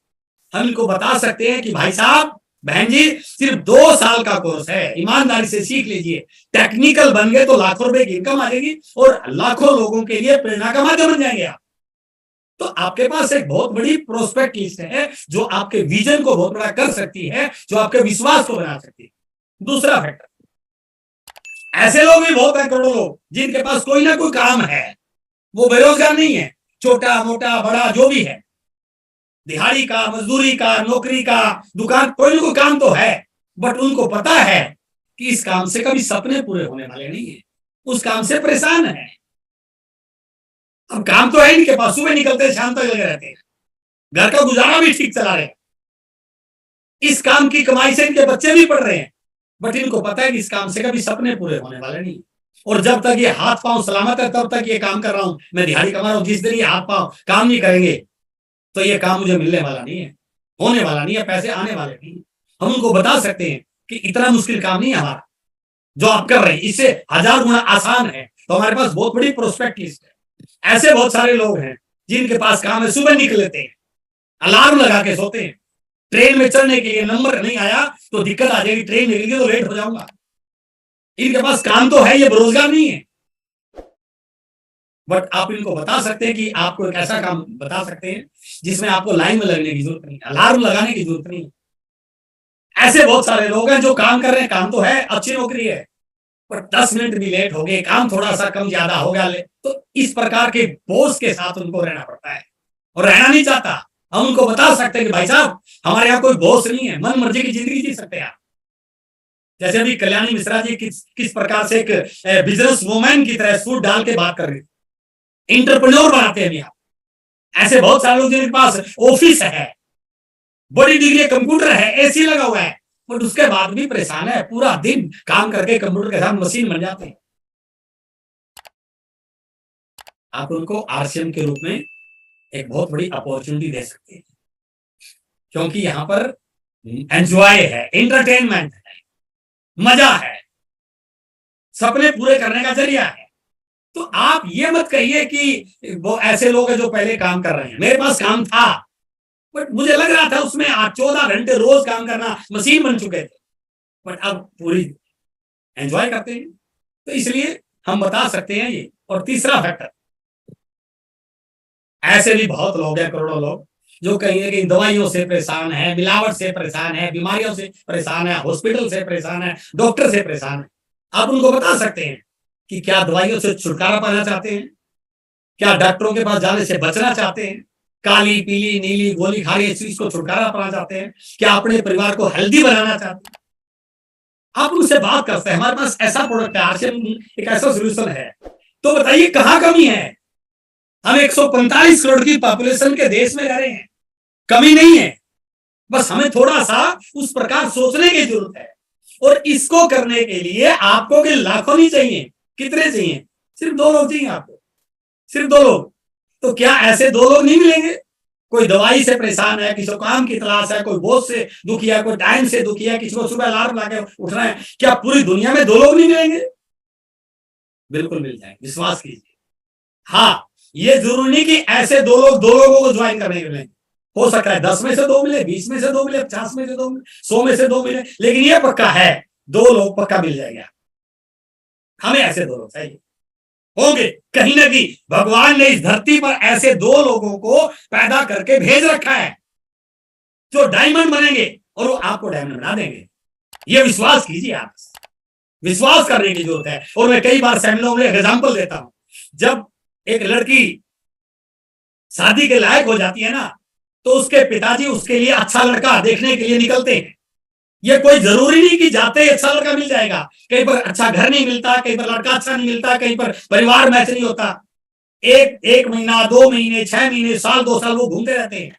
हम इनको बता सकते हैं कि भाई साहब, बहन जी, सिर्फ 2 साल का कोर्स है, ईमानदारी से सीख लीजिए। टेक्निकल बन गए तो लाखों रुपए की इनकम आ जाएगी और लाखों लोगों के लिए प्रेरणा का माध्यम बन जाएंगे आप। तो आपके पास एक बहुत बड़ी प्रोस्पेक्ट लिस्ट है जो आपके विजन को बहुत बड़ा कर सकती है, जो आपके विश्वास को बना सकती है। दूसरा फैक्टर, ऐसे लोग भी बहुत हैं, करोड़ों लोग जिनके पास कोई ना कोई काम है, वो बेरोजगार नहीं है, छोटा मोटा बड़ा जो भी है, दिहाड़ी का, मजदूरी का, नौकरी का, दुकान, कोई ना कोई काम तो है, बट उनको पता है कि इस काम से कभी सपने पूरे होने वाले नहीं है, उस काम से परेशान है। अब काम तो है इनके पास, सुबह निकलते शाम तक लगे रहते हैं, घर का गुजारा भी ठीक चला रहे, इस काम की कमाई से इनके बच्चे भी पढ़ रहे हैं, बट इनको पता है कि इस काम से कभी सपने पूरे होने वाले नहीं। और जब तक ये हाथ पांव सलामत है तब तक ये काम कर रहा हूं, मैं दिहाड़ी कमा रहा हूं। जिस दिन ये हाथ पांव काम नहीं करेंगे तो ये काम मुझे मिलने वाला नहीं है, होने वाला नहीं है, पैसे आने वाले नहीं। हम उनको बता सकते हैं कि इतना मुश्किल काम नहीं है हमारा जो आप कर रहे हैं, इससे 1000 गुना आसान है। तो हमारे पास बहुत बड़ी प्रोस्पेक्ट लिस्ट है। ऐसे बहुत सारे लोग हैं जिनके पास काम है, सुबह निकल लेते हैं, अलार्म लगा के सोते हैं, ट्रेन में चढ़ने के लिए नंबर नहीं आया तो दिक्कत आ जाएगी, ट्रेन निकल गई तो लेट हो जाऊंगा। इनके पास काम तो है, ये बेरोजगार नहीं है, बट आप इनको बता सकते हैं कि आपको एक ऐसा काम बता सकते हैं जिसमें आपको लाइन में लगने की जरूरत नहीं, अलार्म लगाने की जरूरत नहीं। ऐसे बहुत सारे लोग हैं जो काम कर रहे हैं, काम तो है, अच्छी नौकरी है, पर 10 मिनट भी लेट हो गए, काम थोड़ा सा कम ज्यादा हो गया, तो इस प्रकार के बोझ के साथ उनको रहना पड़ता है और रहना नहीं चाहता। हम उनको बता सकते हैं कि भाई साहब, हमारे यहाँ कोई बोझ नहीं है, मन मर्जी की जिंदगी जी सकते हैं आप। जैसे अभी कल्याणी मिश्रा जी किस प्रकार से एक बिजनेस वुमेन की तरह सूट डाल के बात कर रही थी, इंटरप्रेन्योर बनाते हैं आप। ऐसे बहुत सारे लोग जिनके पास ऑफिस है, बड़ी डिग्री, कंप्यूटर है, एसी लगा हुआ है, बट उसके बाद भी परेशान है, पूरा दिन काम करके कंप्यूटर के साथ मशीन बन जाते हैं। आप उनको आरसीएम के रूप में एक बहुत बड़ी अपॉर्चुनिटी दे सकते हैं, क्योंकि यहाँ पर एंजॉय है, एंटरटेनमेंट है, मजा है, सपने पूरे करने का जरिया है। तो आप ये मत कहिए कि वो ऐसे लोग हैं जो पहले काम कर रहे हैं, मेरे पास काम था बट मुझे लग रहा था उसमें 14 घंटे रोज काम करना, मशीन बन चुके थे, बट अब पूरी एंजॉय करते हैं। तो इसलिए हम बता सकते हैं ये। और तीसरा फैक्टर, ऐसे भी बहुत लोग हैं, करोड़ों लोग, जो कहेंगे कि दवाइयों से परेशान है, मिलावट से परेशान है, बीमारियों से परेशान है, हॉस्पिटल से परेशान है, डॉक्टर से परेशान है। आप उनको बता सकते हैं कि क्या दवाइयों से छुटकारा पाना चाहते हैं, क्या डॉक्टरों के पास जाने से बचना चाहते हैं, काली पीली नीली गोली खा रही चीज को छुटकारा पाना चाहते हैं, क्या अपने परिवार को हेल्दी बनाना चाहते हैं। आप उनसे बात करते हैं, हमारे पास ऐसा प्रोडक्ट है, आरसीएम एक ऐसा सोल्यूशन है, तो बताइए कहां कमी है। हम 145 करोड़ की पॉपुलेशन के देश में रह रहे हैं, कमी नहीं है, बस हमें थोड़ा सा उस प्रकार सोचने की जरूरत है। और इसको करने के लिए आपको के लाखों नहीं चाहिए, कितने चाहिए? सिर्फ 2 लोग चाहिए आपको, सिर्फ 2 लोग। तो क्या ऐसे 2 लोग नहीं मिलेंगे? कोई दवाई से परेशान है, किसी को काम की तलाश है, कोई बोझ से दुखी है, कोई टाइम से दुखी है, किसी को सुबह अलार्म लगा के उठना है, क्या पूरी दुनिया में 2 लोग नहीं मिलेंगे? बिल्कुल मिल जाएंगे, विश्वास कीजिए। हाँ, ये जरूरी नहीं कि ऐसे 2 लोग 2 लोगों को ज्वाइन करने के लिए, हो सकता है 10 में से 2 मिले, 20 में से 2 मिले, 50 में से 2 मिले, 100 में से 2 मिले, लेकिन ये पक्का है 2 लोग पक्का मिल जाएगा। हमें ऐसे 2 लोग चाहिए, होंगे कहीं ना कहीं। भगवान ने इस धरती पर ऐसे 2 लोगों को पैदा करके भेज रखा है जो डायमंड बनेंगे और वो आपको डायमंड बना देंगे। ये विश्वास कीजिए आप, विश्वास करने की जरूरत है। और मैं कई बार सेमिनारों में एग्जाम्पल देता हूं, जब एक लड़की शादी के लायक हो जाती है ना, तो उसके पिताजी उसके लिए अच्छा लड़का देखने के लिए निकलते हैं। ये कोई जरूरी नहीं कि जाते ही अच्छा लड़का मिल जाएगा, कहीं पर अच्छा घर नहीं मिलता, कहीं पर लड़का अच्छा नहीं मिलता, कहीं पर परिवार मैच नहीं होता। एक महीना, 2 महीने, 6 महीने, साल, 2 साल वो घूमते रहते हैं।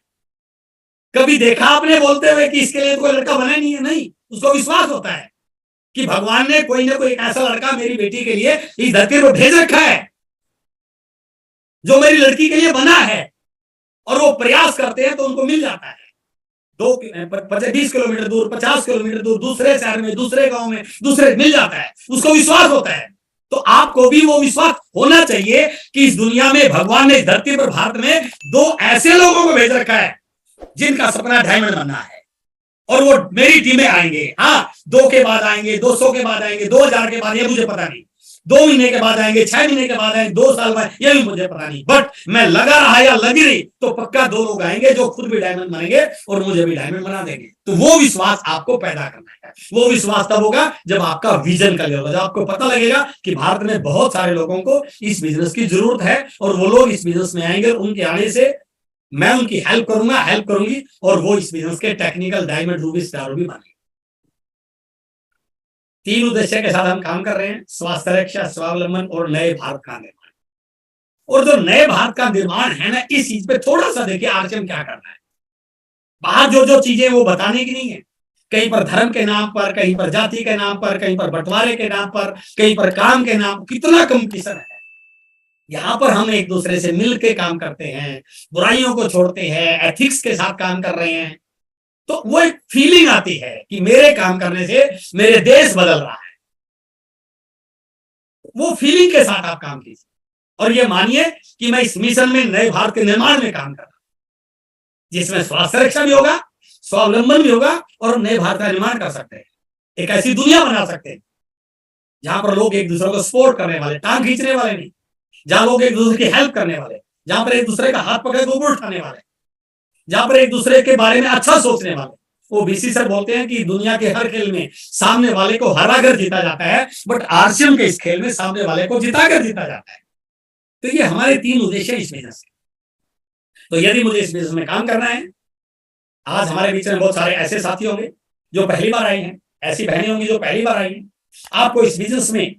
कभी देखा आपने बोलते हुए कि इसके लिए कोई लड़का बना नहीं है? नहीं, उसको विश्वास होता है कि भगवान ने कोई ना कोई ऐसा लड़का मेरी बेटी के लिए इस धरती पर भेज रखा है जो मेरी लड़की के लिए बना है, और वो प्रयास करते हैं तो उनको मिल जाता है। 20 किलोमीटर दूर, 50 किलोमीटर दूर, दूसरे शहर में, दूसरे गांव में, दूसरे मिल जाता है, उसको विश्वास होता है। तो आपको भी वो विश्वास होना चाहिए कि इस दुनिया में भगवान ने धरती पर, भारत में 2 ऐसे लोगों को भेज रखा है जिनका सपना डायमंड बनना है, और वो मेरी टीम में आएंगे। हाँ, 2 के बाद आएंगे, 200 के बाद आएंगे, 2000 के बाद, ये मुझे पता नहीं, 2 महीने के बाद आएंगे, 6 महीने के बाद आएंगे, 2 साल बाद, ये भी मुझे पता नहीं, बट मैं लगा रहा या लगी रही तो पक्का 2 लोग आएंगे जो खुद भी डायमंड बनेंगे और मुझे भी डायमंड बना देंगे। तो वो विश्वास आपको पैदा करना है। वो विश्वास तब होगा जब आपका विजन क्लियर होगा, जब आपको पता लगेगा कि भारत में बहुत सारे लोगों को इस बिजनेस की जरूरत है और वो लोग इस बिजनेस में आएंगे, और उनके आने से मैं उनकी हेल्प करूंगा, हेल्प करूंगी, और वो इस बिजनेस के टेक्निकल डायमंड, रूबी, स्टार भी बनेंगे। 3 उद्देश्य के साथ हम काम कर रहे हैं: स्वास्थ्य रक्षा, स्वावलंबन और नए भारत का निर्माण। और जो नए भारत का निर्माण है ना, इस चीज पे थोड़ा सा देखिए आरसीएम क्या करना है। बाहर जो जो चीजें वो बताने की नहीं है, कहीं पर धर्म के नाम पर, कहीं पर जाति के नाम पर, कहीं पर बंटवारे के नाम पर, कहीं पर काम के नाम, कितना कंपटीशन है। यहाँ पर हम एक दूसरे से मिलकर काम करते हैं, बुराइयों को छोड़ते हैं, एथिक्स के साथ काम कर रहे हैं, तो वो एक फीलिंग आती है कि मेरे काम करने से मेरे देश बदल रहा है। वो फीलिंग के साथ आप काम कीजिए, और ये मानिए कि मैं इस मिशन में, नए भारत के निर्माण में काम कर रहा हूं, जिसमें स्वास्थ्य रक्षा भी होगा, स्वावलंबन भी होगा, और नए भारत का निर्माण कर सकते हैं। एक ऐसी दुनिया बना सकते हैं जहां पर लोग एक दूसरे को सपोर्ट करने वाले, टांग खींचने वाले नहीं, जहां लोग एक दूसरे की हेल्प करने वाले, जहां पर एक दूसरे का हाथ पकड़ के ऊपर उठाने वाले, जहां पर एक दूसरे के बारे में अच्छा सोचने वाले। वो बीसी सर बोलते हैं कि दुनिया के हर खेल में सामने वाले को हराकर जीता जाता है, बट आरसीएम के इस खेल में सामने वाले को जिताकर जीता जाता है। तो ये हमारे 3 उद्देश्य इस बिजनेस के। तो यदि मुझे इस बिजनेस में काम करना है, आज हमारे बीच में बहुत सारे ऐसे साथी होंगे जो पहली बार आए हैं, ऐसी बहनें होंगी जो पहली बार आई हैं। आपको इस बिजनेस में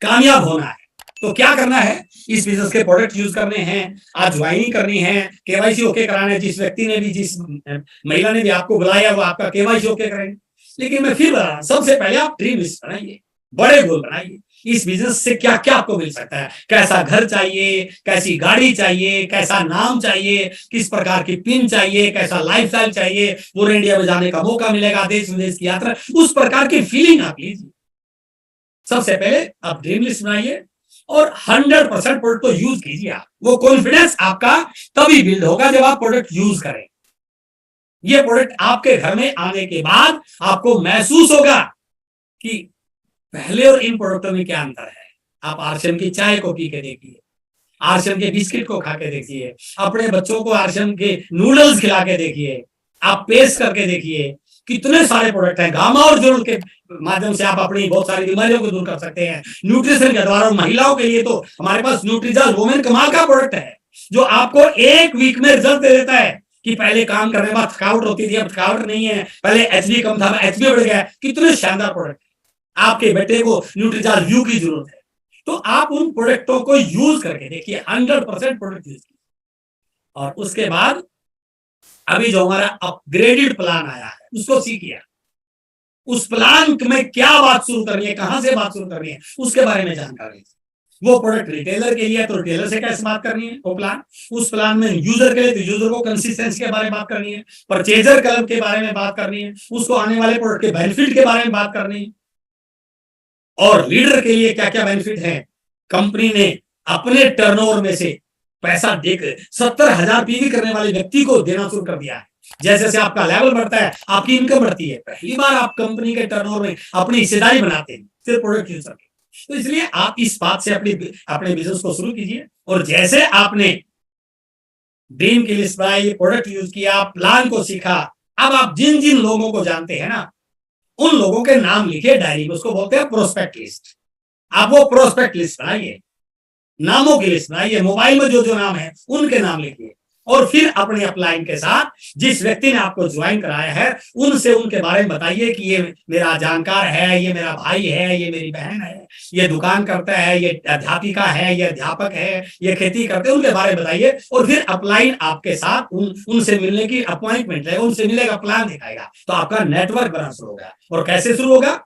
कामयाब होना है तो क्या करना है? इस बिजनेस के प्रोडक्ट यूज करने हैं, आज ज्वाइनिंग करनी है, केवाईसी ओके कराना है। जिस व्यक्ति ने भी, जिस महिला ने भी आपको बुलाया वो आपका केवाईसी ओके करेंगे। लेकिन मैं फिर बता रहा हूं, सबसे पहले आप ड्रीम लिस्ट बनाइए, बड़े गोल बनाइए। इस बिजनेस से क्या क्या आपको मिल सकता है? कैसा घर चाहिए, कैसी गाड़ी चाहिए, कैसा नाम चाहिए, किस प्रकार की पिन चाहिए, कैसा लाइफस्टाइल चाहिए, पूरे इंडिया में जाने का मौका मिलेगा, देश विदेश की यात्रा, उस प्रकार की फीलिंग आप लीजिए। सबसे पहले आप ड्रीम लिस्ट बनाइए और 100% प्रोडक्ट को यूज कीजिए। आप वो कॉन्फिडेंस आपका तभी बिल्ड होगा जब आप प्रोडक्ट यूज करें। ये प्रोडक्ट आपके घर में आने के बाद आपको महसूस होगा कि पहले और इन प्रोडक्टों में क्या अंतर है। आप आरसीएम की चाय को पी के देखिए, आरसीएम के बिस्किट को खा के देखिए, अपने बच्चों को आरसीएम के नूडल्स खिला के देखिए, आप पेस्ट करके देखिए। कितने सारे प्रोडक्ट हैं। गामा और जरूर के माध्यम से आप अपनी बहुत सारी बीमारियों को दूर कर सकते हैं। न्यूट्रिशन के द्वारा महिलाओं के लिए तो हमारे पास न्यूट्रीजल वुमेन कमाल का प्रोडक्ट है, जो आपको 1 वीक में रिजल्ट दे देता है। कि पहले काम करने के बाद थकावट होती थी, अब थकावट नहीं है। पहले एचबी कम था, एचबी बढ़ गया। कितने शानदार प्रोडक्ट। आपके बेटे को न्यूट्रीजल व्यू की जरूरत है, तो आप उन प्रोडक्टों को यूज करके देखिए। 100% प्रोडक्ट यूज कीजिए। और उसके बाद अभी जो हमारा अपग्रेडेड प्लान आया है उसको सीखिए। उस प्लान में क्या बात शुरू करनी है, कहां से बात शुरू करनी है, उसके बारे में जानकारी। वो प्रोडक्ट रिटेलर के लिए तो रिटेलर से कैसे बात करनी है वो प्लान। उस प्लान में यूजर के लिए तो यूजर को कंसिस्टेंसी के बारे में बात करनी है, परचेजर क्लब के बारे में बात करनी है, उसको आने वाले प्रोडक्ट के बेनिफिट के बारे में बात करनी है, और लीडर के लिए क्या क्या बेनिफिट है। कंपनी ने अपने टर्नओवर में से पैसा देकर 70,000 पीवी करने वाले व्यक्ति को देना शुरू कर दिया है। जैसे जैसे आपका लेवल बढ़ता है आपकी इनकम बढ़ती है। पहली बार आप कंपनी के टर्नओवर में अपनी हिस्सेदारी बनाते हैं सिर्फ प्रोडक्ट यूज करके। तो इसलिए आप इस बात से अपने बिजनेस को शुरू कीजिए। और जैसे आपने ड्रीम की लिस्ट बनाई, प्रोडक्ट यूज किया, प्लान को सीखा, अब आप जिन जिन लोगों को जानते हैं ना, उन लोगों के नाम लिखिए डायरी में, उसको बोलते हैं प्रोस्पेक्ट लिस्ट। आप वो प्रोस्पेक्ट लिस्ट बनाइए, नामों की लिस्ट बनाइए, मोबाइल में जो जो नाम है उनके नाम लिखिए, और फिर अपने अपलाइन के साथ जिस व्यक्ति ने आपको ज्वाइन कराया है उनसे उनके बारे में बताइए कि ये मेरा जानकार है, ये मेरा भाई है, ये मेरी बहन है, ये दुकान करता है, ये अध्यापिका है, ये अध्यापक है, ये खेती करते हैं, उनके बारे में बताइए। और फिर अपलाइन आपके साथ उनसे मिलने की अपॉइंटमेंट है, उनसे मिलेगा, प्लान दिखाएगा, तो आपका नेटवर्क बनना शुरू होगा। और कैसे शुरू होगा?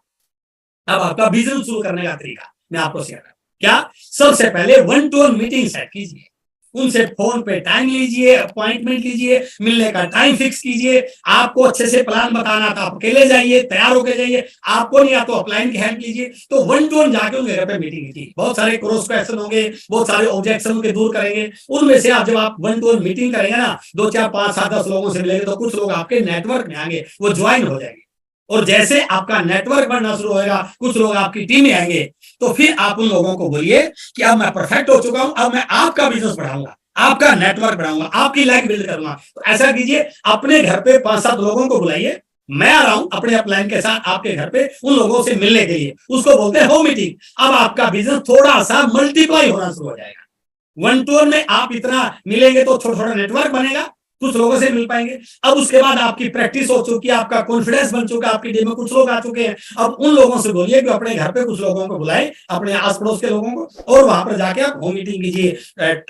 अब आपका बिजनेस शुरू करने का तरीका मैं आपको शेयर करूं। क्या? सबसे पहले 1-to-1 मीटिंग सेट कीजिए, उनसे फोन पे टाइम लीजिए, अपॉइंटमेंट लीजिए, मिलने का टाइम फिक्स कीजिए। आपको अच्छे से प्लान बताना था, आप अकेले जाइए, तैयार होकर जाइए, आपको नहीं आता तो अपलाइन की हेल्प लीजिए। तो 1-to-1 जाके उनके घर पे मीटिंग की, बहुत सारे क्रॉस क्वेश्चन होंगे, बहुत सारे ऑब्जेक्शन के दूर करेंगे। उनमें से आप जब आप 1-to-1 मीटिंग करेंगे ना, 2, 4, 5, 7, 10 लोगों से मिलेंगे, तो कुछ लोग आपके नेटवर्क में आएंगे, वो ज्वाइन हो जाएंगे। और जैसे आपका नेटवर्क बढ़ना शुरू होगा, कुछ लोग आपकी टीम में आएंगे, तो फिर आप उन लोगों को बोलिए कि अब मैं परफेक्ट हो चुका हूं, अब मैं आपका बिजनेस बढ़ाऊंगा, आपका नेटवर्क बढ़ाऊंगा, आपकी लाइफ बिल्ड करूंगा। तो ऐसा कीजिए, अपने घर पे 5-7 लोगों को बुलाइए, मैं आ रहा हूं अपने अपलाइन के साथ आपके घर पे उन लोगों से मिलने के लिए, उसको बोलते हैं होम मीटिंग। अब आपका बिजनेस थोड़ा सा मल्टीप्लाई होना शुरू हो जाएगा। 1-to-1 में आप इतना मिलेंगे तो थोड़ा थोड़ा नेटवर्क बनेगा, कुछ लोगों से मिल पाएंगे। अब उसके बाद आपकी प्रैक्टिस हो चुकी है, आपका कॉन्फिडेंस बन चुका है, आपकी टीम में कुछ लोग आ चुके हैं। अब उन लोगों से बोलिए कि अपने घर पे कुछ लोगों को बुलाए, अपने आस पड़ोस के लोगों को, और वहां पर जाके आप होम मीटिंग कीजिए।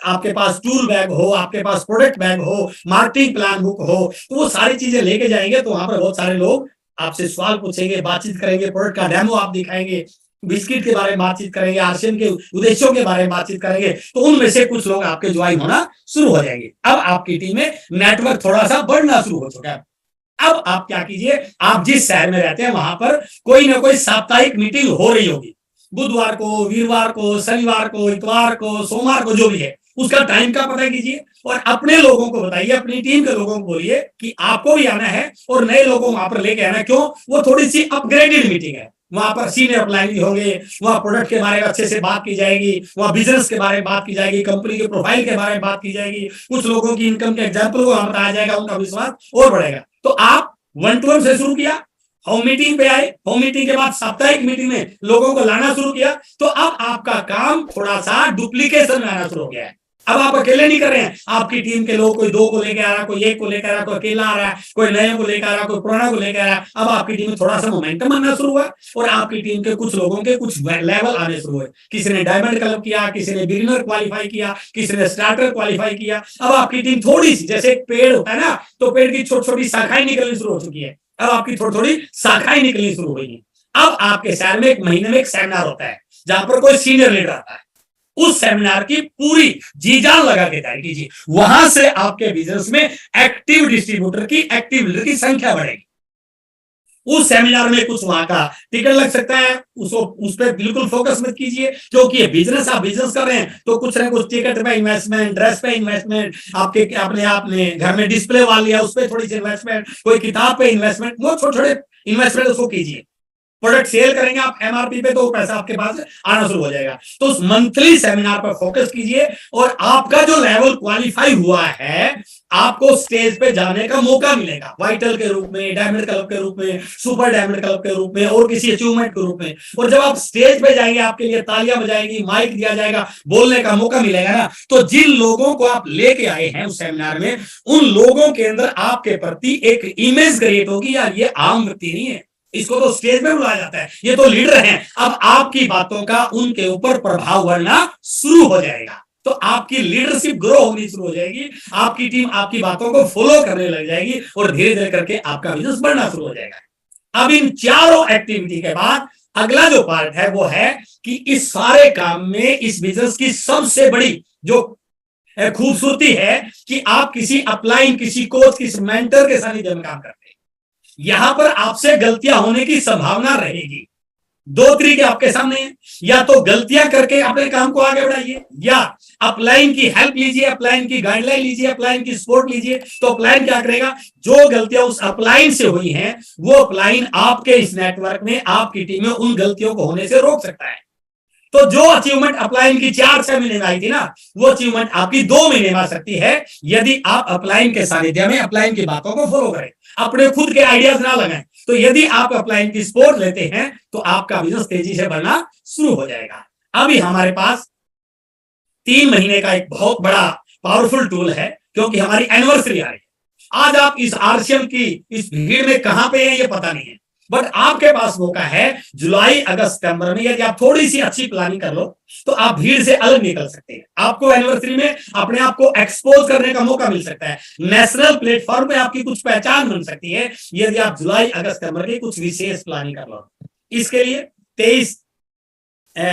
आपके पास टूल बैग हो, आपके पास प्रोडक्ट बैग हो, मार्केटिंग प्लान बुक हो, तो वो सारी चीजें लेके जाएंगे। तो वहां पर बहुत सारे लोग आपसे सवाल पूछेंगे, बातचीत करेंगे, प्रोडक्ट का डेमो आप दिखाएंगे, बिस्किट के बारे में बातचीत करेंगे, आरसीएम के उद्देश्यों के बारे में बातचीत करेंगे, तो उनमें से कुछ लोग आपके ज्वाइन होना शुरू हो जाएंगे। अब आपकी टीम में नेटवर्क थोड़ा सा बढ़ना शुरू हो चुका है। अब आप क्या कीजिए, आप जिस शहर में रहते हैं वहां पर कोई ना कोई साप्ताहिक मीटिंग हो रही होगी, बुधवार को, वीरवार को, शनिवार को, इतवार को, सोमवार को, जो भी है, उसका टाइम का पता कीजिए और अपने लोगों को बताइए, अपनी टीम के लोगों को बोलिए कि आपको भी आना है और नए लोगों को वहां पर लेके आना है। क्यों? वो थोड़ी सी अपग्रेडेड मीटिंग है, वहां पर सीनियर अपलाइन भी होंगे, वहां प्रोडक्ट के बारे में अच्छे से बात की जाएगी, वहां बिजनेस के बारे में बात की जाएगी, कंपनी के प्रोफाइल के बारे में बात की जाएगी, कुछ लोगों की इनकम के एग्जाम्पल को वहां बताया जाएगा, उनका विश्वास और बढ़ेगा। तो आप 1-to-1 से शुरू किया, होम मीटिंग पे आए, होम मीटिंग के बाद साप्ताहिक मीटिंग में लोगों को लाना शुरू किया, तो अब आपका काम थोड़ा सा डुप्लीकेशन में आना शुरू हो गया है। अब आप अकेले नहीं कर रहे हैं, आपकी टीम के लोग, कोई 2 को लेकर आ रहा है, कोई 1 को लेकर आ रहा है, कोई अकेला आ रहा है, कोई नए को लेकर आ रहा है, कोई पुराना को लेकर आ रहा है। अब आपकी टीम में थोड़ा सा मोमेंटम बनना शुरू हुआ और आपकी टीम के कुछ लोगों के कुछ लेवल आने शुरू हुए। किसी ने डायमंड क्लब किया, किसी ने बिगिनर क्वालिफाई किया, किसी ने स्टार्टर क्वालिफाई किया। अब आपकी टीम थोड़ी सी, जैसे एक पेड़ होता है ना, तो पेड़ की छोटी छोटी शाखाएं निकलनी शुरू हो चुकी है, अब आपकी थोड़ी थोड़ी शाखाएं निकलनी शुरू हुई। अब आपके शहर में 1 महीने में एक सेमिनार होता है जहां पर कोई सीनियर लीडर आता है, उस सेमिनार की पूरी जी जान लगा के तैयारी कीजिए। वहां से आपके बिजनेस में एक्टिव डिस्ट्रीब्यूटर की, एक्टिव लीडर की संख्या बढ़ेगी। उस सेमिनार में कुछ वहां का टिकट लग सकता है, उसको उस पर बिल्कुल फोकस मत कीजिए, क्योंकि ये बिजनेस, आप बिजनेस कर रहे हैं तो कुछ ना कुछ टिकट पे इन्वेस्टमेंट, ड्रेस पे इन्वेस्टमेंट, आपके अपने आपने घर में डिस्प्ले वाल लिया उस पर थोड़ी सी इन्वेस्टमेंट, कोई किताब पे इन्वेस्टमेंट, वो छोटे छोटे इन्वेस्टमेंट उसको कीजिए। प्रोडक्ट सेल करेंगे आप एमआरपी पे, तो पैसा आपके पास आना शुरू हो जाएगा। तो उस मंथली सेमिनार पर फोकस कीजिए और आपका जो लेवल क्वालिफाई हुआ है, आपको स्टेज पे जाने का मौका मिलेगा, वाइटल के रूप में, डायमंड क्लब के रूप में, सुपर डायमंड क्लब के रूप में, और किसी अचीवमेंट के रूप में। और जब आप स्टेज पे जाएंगे, आपके लिए तालियां बजाएगी, माइक दिया जाएगा, बोलने का मौका मिलेगा ना, तो जिन लोगों को आप लेके आए हैं उस सेमिनार में, उन लोगों के अंदर आपके प्रति एक इमेज क्रिएट होगी, यार ये आम व्यक्ति नहीं है, इसको तो स्टेज पे बुलाया जाता है, ये तो लीडर हैं। अब आपकी बातों का उनके ऊपर प्रभाव पड़ना शुरू हो जाएगा, तो आपकी लीडरशिप ग्रो होनी शुरू हो जाएगी, आपकी टीम आपकी बातों को फॉलो करने लग जाएगी और धीरे धीरे करके आपका बिजनेस बढ़ना शुरू हो जाएगा। अब इन चारों एक्टिविटी के बाद अगला जो पार्ट है वो है कि इस सारे काम में, इस बिजनेस की सबसे बड़ी जो खूबसूरती है कि आप किसी अपलाइन, किसी कोच, किसी मेंटर के सानिध्य में काम करते हैं। यहां पर आपसे गलतियां होने की संभावना रहेगी। 2 तरीके आपके सामने हैं, या तो गलतियां करके अपने काम को आगे बढ़ाइए, या अपलाइन की हेल्प लीजिए, अपलाइन की गाइडलाइन लीजिए, अपलाइन की सपोर्ट लीजिए। तो अपलाइन क्या करेगा, जो गलतियां उस अपलाइन से हुई हैं, वो अपलाइन आपके इस नेटवर्क में, आपकी टीम में उन गलतियों को होने से रोक सकता है। तो जो अचीवमेंट अपलाइन की 4-6 महीने में आई थी ना, वो अचीवमेंट आपकी 2 महीने में आ सकती है, यदि आप अपलाइन के सानिध्य में अपलाइन की बातों को फॉलो करें, अपने खुद के आइडियाज ना लगाएं। तो यदि आप अपलाइन की सपोर्ट लेते हैं तो आपका बिजनेस तेजी से बढ़ना शुरू हो जाएगा। अभी हमारे पास 3 महीने का एक बहुत बड़ा पावरफुल टूल है, क्योंकि हमारी एनिवर्सरी आ रही है। आज आप इस आरसीएम की इस भीड़ में कहां पे हैं ये पता नहीं है, बट आपके पास मौका है जुलाई अगस्त सितंबर में, यदि आप थोड़ी सी अच्छी प्लानिंग कर लो तो आप भीड़ से अलग निकल सकते हैं। आपको एनिवर्सरी में अपने आप को एक्सपोज करने का मौका मिल सकता है, नेशनल प्लेटफॉर्म में आपकी कुछ पहचान बन सकती है, यदि आप जुलाई अगस्त सितंबर की कुछ विशेष प्लानिंग कर लो। इसके लिए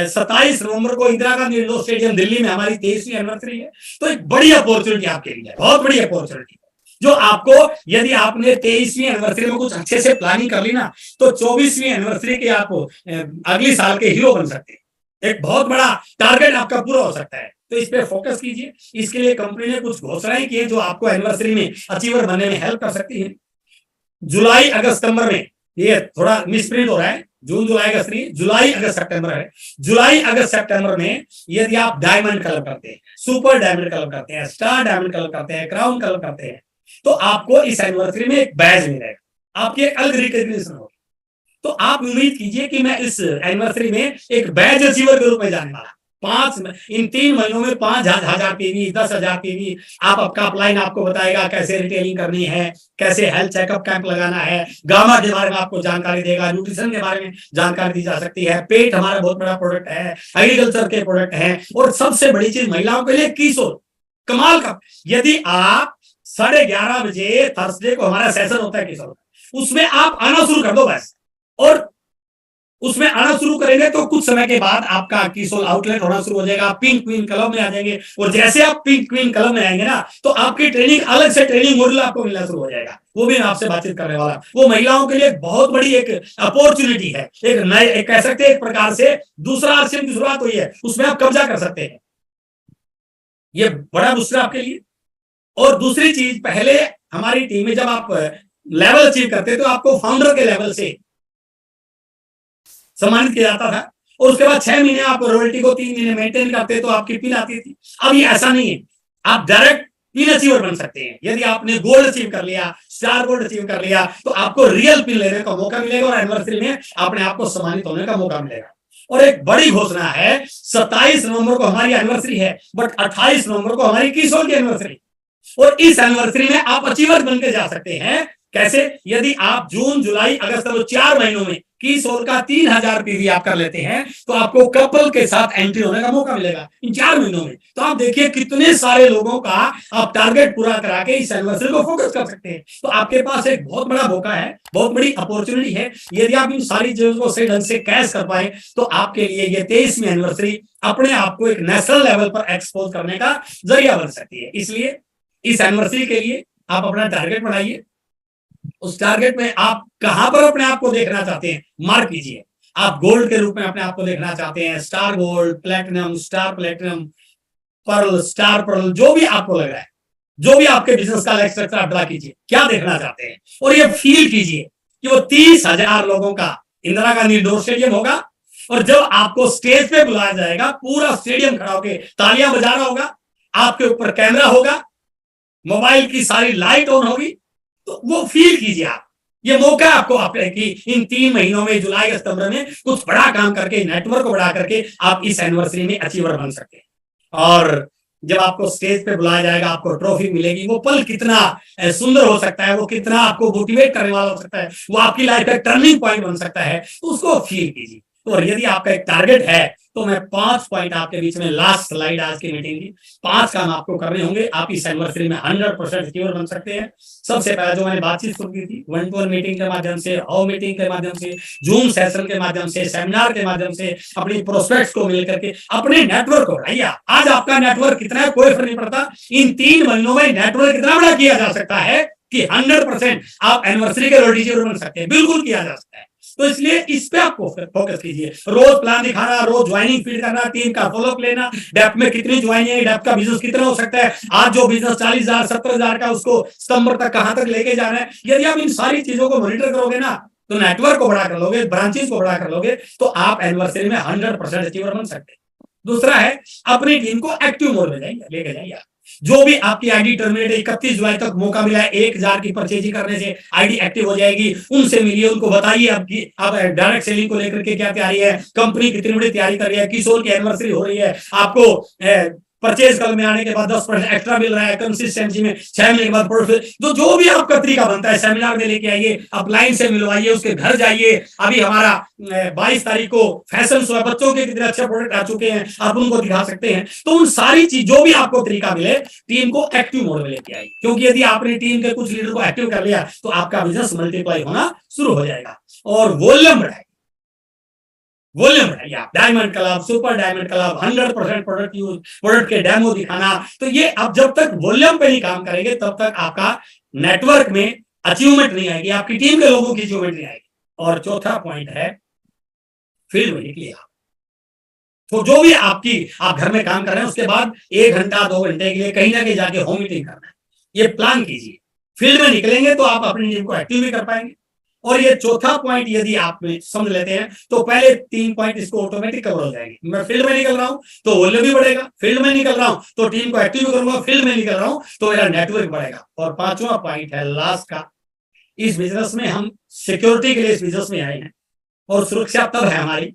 27 नवंबर को इंदिरा गांधी इंडोर स्टेडियम दिल्ली में हमारी 23वीं एनिवर्सरी है। तो एक बड़ी अपॉर्चुनिटी आपके लिए है, बहुत बड़ी अपॉर्चुनिटी, जो आपको, यदि आपने 23वीं एनिवर्सरी में कुछ अच्छे से प्लानिंग कर ली ना, तो 24वीं एनिवर्सरी के आप अगले साल के हीरो बन सकते हैं। एक बहुत बड़ा टारगेट आपका पूरा हो सकता है, तो इस पे फोकस कीजिए। इसके लिए कंपनी ने कुछ घोषणाएं की है जो आपको एनिवर्सरी में अचीवर बनने में हेल्प कर सकती है। जुलाई अगस्त सितंबर में, ये थोड़ा मिसप्रिंट हो रहा है, जून जुलाई अगस्त नहीं, जुलाई अगस्त सितंबर है। जुलाई अगस्त सितंबर में यदि आप डायमंड कलर करते हैं, सुपर डायमंड कलर करते हैं, स्टार डायमंड कलर करते हैं, क्राउन कलर करते हैं, तो आपको इस एनिवर्सरी में एक बैज मिलेगा, आपकी एक अलग रिकॉग्निशन होगी। तो आप उम्मीद कीजिए कि मैं इस एनिवर्सरी में एक बैज अचीवर के रूप में जाने वाला। इन 3 महीनों में 5,000 पीवी, 10,000 पीवी, आप आपका अपलाइन आपको बताएगा कैसे रिटेलिंग करनी है, कैसे हेल्थ चेकअप कैंप लगाना है, गामा के बारे में आपको जानकारी देगा, न्यूट्रिशन के बारे में जानकारी दी जा सकती है, पेट हमारा बहुत बड़ा प्रोडक्ट है, एग्रीकल्चर के प्रोडक्ट है, और सबसे बड़ी चीज महिलाओं के लिए किशोर कमाल का। यदि आप 11:30 बजे थर्सडे को हमारा सेशन होता है किशोर, उसमें आप आना शुरू कर दो बस, और उसमें आना शुरू करेंगे तो कुछ समय के बाद आपका किशोर आउटलेट होना शुरू हो जाएगा, पिंक क्वीन क्लब में आ जाएंगे, और जैसे आप पिंक क्वीन क्लब में आएंगे ना, तो आपकी ट्रेनिंग अलग से ट्रेनिंग मॉड्यूल आपको मिलना शुरू हो जाएगा, वो भी मैं आपसे बातचीत करने वाला। वो महिलाओं के लिए बहुत बड़ी एक अपॉर्चुनिटी है, एक नए, कह सकते हैं एक प्रकार से दूसरा आरसीएम की शुरुआत हुई है, उसमें आप कब्जा कर सकते हैं, ये बड़ा दूसरा आपके लिए। और दूसरी चीज, पहले हमारी टीम में जब आप लेवल अचीव करते तो आपको फाउंडर के लेवल से सम्मानित किया जाता था, और उसके बाद 6 महीने आप रॉयल्टी को 3 महीने मेंटेन करते तो आपकी पिन आती थी। अब ये ऐसा नहीं है, आप डायरेक्ट पिन अचीवर बन सकते हैं। यदि आपने गोल्ड अचीव कर लिया, स्टार गोल्ड अचीव कर लिया, तो आपको रियल पिन लेने का मौका मिलेगा, और एनिवर्सरी में अपने आप को सम्मानित होने का मौका मिलेगा। और एक बड़ी घोषणा है, 27 नवंबर को हमारी एनिवर्सरी है, बट 28 नवंबर को हमारी किशोर की एनिवर्सरी, और इस एनिवर्सरी में आप अचीवर बनकर जा सकते हैं। कैसे? यदि आप जून जुलाई अगस्त 4 महीनों में किशोर का 3,000 पीवी आप कर लेते हैं, तो आपको कपल के साथ एंट्री होने का मौका मिलेगा इन 4 महीनों में। तो आप देखिए कितने सारे लोगों का आप टारगेट पूरा करा के इस एनिवर्सरी को फोकस कर सकते हैं। तो आपके पास एक बहुत बड़ा मौका है, बहुत बड़ी अपॉर्चुनिटी है। यदि आप इन सारी चीजों को सही ढंग से कैश कर पाए, तो आपके लिए ये 23वीं एनिवर्सरी अपने आप को एक नेशनल लेवल पर एक्सपोज करने का जरिया बन सकती है। इसलिए इस एनिवर्सरी के लिए आप अपना टारगेट बनाइए, उस टारगेट में आप कहां पर अपने आप को देखना चाहते हैं मार्क कीजिए। आप गोल्ड के रूप में अपने आप को देखना चाहते हैं, star gold, platinum, star platinum, pearl, star pearl, जो भी आपको लग रहा है, जो भी आपके बिजनेस का स्ट्रक्चर आप ड्रा कीजिए, क्या देखना चाहते हैं, और ये फील कीजिए कि वो 30,000 लोगों का इंदिरा गांधी इंडोर स्टेडियम होगा, और जब आपको स्टेज पे बुलाया जाएगा, पूरा स्टेडियम खड़ा होकर तालियां बजा रहा होगा, आपके ऊपर कैमरा होगा, मोबाइल की सारी लाइट ऑन होगी, तो वो फील कीजिए आप। ये मौका आपको कि इन 3 महीनों में जुलाई अगस्त सितंबर में कुछ बड़ा काम करके, नेटवर्क को बढ़ा करके आप इस एनिवर्सरी में अचीवर बन सकते हैं। और जब आपको स्टेज पे बुलाया जाएगा, आपको ट्रॉफी मिलेगी, वो पल कितना सुंदर हो सकता है, वो कितना आपको मोटिवेट करने वाला हो सकता है, वो आपकी लाइफ का टर्निंग पॉइंट बन सकता है, तो उसको फील कीजिए। तो यदि आपका एक टारगेट है, तो मैं 5 पॉइंट आपके बीच में, लास्ट स्लाइड आज की मीटिंग की, 5 काम आपको करने होंगे, आप इस एनिवर्सरी में 100% अचीवर बन सकते हैं। सबसे पहले जो मैंने बातचीत शुरू की थी, 1-to-1 मीटिंग के माध्यम से, हाउ मीटिंग के माध्यम से, जूम सेशन के माध्यम से, सेमिनार के माध्यम से, अपनी प्रोस्पेक्ट्स को मिल करके अपने नेटवर्क को बढ़ाइए। आज आपका नेटवर्क कितना है कोई फर्क नहीं पड़ता, इन 3 महीनों में नेटवर्क कितना बड़ा किया जा सकता है कि 100% आप एनिवर्सरी के रोटीचर बन सकते हैं, बिल्कुल किया जा सकता है। तो इसलिए इस पे आपको फोकस कीजिए, रोज प्लान दिखाना, रोज ज्वाइनिंग फीड करना, टीम का फॉलोअप लेना, डेप में कितनी ज्वाइनिंग है, डेप का बिजनेस कितना हो सकता है, आज जो बिजनेस 40,000 70,000 का, उसको सितंबर तक कहां तक लेके जाना है। यदि आप इन सारी चीजों को मॉनिटर करोगे ना, तो नेटवर्क को बड़ा कर लोगे, ब्रांचेस को बड़ा कर लोगे, तो आप एनिवर्सरी में 100% अचीवर बन सकते हैं। दूसरा है अपनी टीम को एक्टिव मोड में लेके जाइए। जो भी आपकी आईडी टर्मिनेट 31 जुलाई तक मौका मिला है 1000 की परचेजिंग करने से आईडी एक्टिव हो जाएगी, उनसे मिलिए, उनको बताइए आपकी अब डायरेक्ट सेलिंग को लेकर के क्या तैयारी है, कंपनी कितनी बड़ी तैयारी कर रही है, किशोर की एनिवर्सरी हो रही है, आपको परचेज कल में आने के बाद 10% एक्स्ट्रा मिल रहा है, कंसिस्टेंसी में 6 महीने के बाद जो भी आपका तरीका बनता है सेमिनार में लेके आइए, आप लाइन से मिलवाइए, उसके घर जाइए। अभी हमारा 22 तारीख को फैशन शो है, बच्चों के कितने अच्छे प्रोडक्ट आ चुके हैं, आप उनको दिखा सकते हैं। तो उन सारी चीज जो भी आपको तरीका मिले, टीम को एक्टिव मोड में लेके आइए, क्योंकि यदि आपने टीम के कुछ लीडर को एक्टिव कर लिया तो आपका बिजनेस मल्टीप्लाई होना शुरू हो जाएगा और वॉल्यूम बढ़ाएगा। वॉल्यूम बढ़ाइए आप, diamond club, super diamond club, 100% product use, product के डेमो दिखाना। तो ये अब जब तक वॉल्यूम पे नहीं काम करेंगे तब तक आपका नेटवर्क में अचीवमेंट नहीं आएगी, आपकी टीम के लोगों की अचीवमेंट नहीं आएगी। और चौथा पॉइंट है फील्ड में निकलिए आप। तो जो भी आप घर में काम कर रहे हैं उसके बाद 1 घंटा 2 घंटे के लिए कहीं ना कहीं जाके होम मीटिंग करना है, ये प्लान कीजिए। फील्ड में निकलेंगे तो आप अपनी टीम को एक्टिव भी कर पाएंगे। और ये चौथा पॉइंट यदि आप समझ लेते हैं तो पहले 3 पॉइंट इसको ऑटोमेटिक कवर हो जाएंगे। मैं फील्ड में निकल रहा हूं तो वॉल्यूम भी बढ़ेगा, फील्ड में निकल रहा हूं तो टीम को एक्टिव करूंगा, फील्ड में निकल रहा हूं तो मेरा नेटवर्क बढ़ेगा। और 5वां पॉइंट है लास्ट का, इस बिजनेस में हम सिक्योरिटी के लिए इस बिजनेस में आए हैं और सुरक्षा तब है हमारी,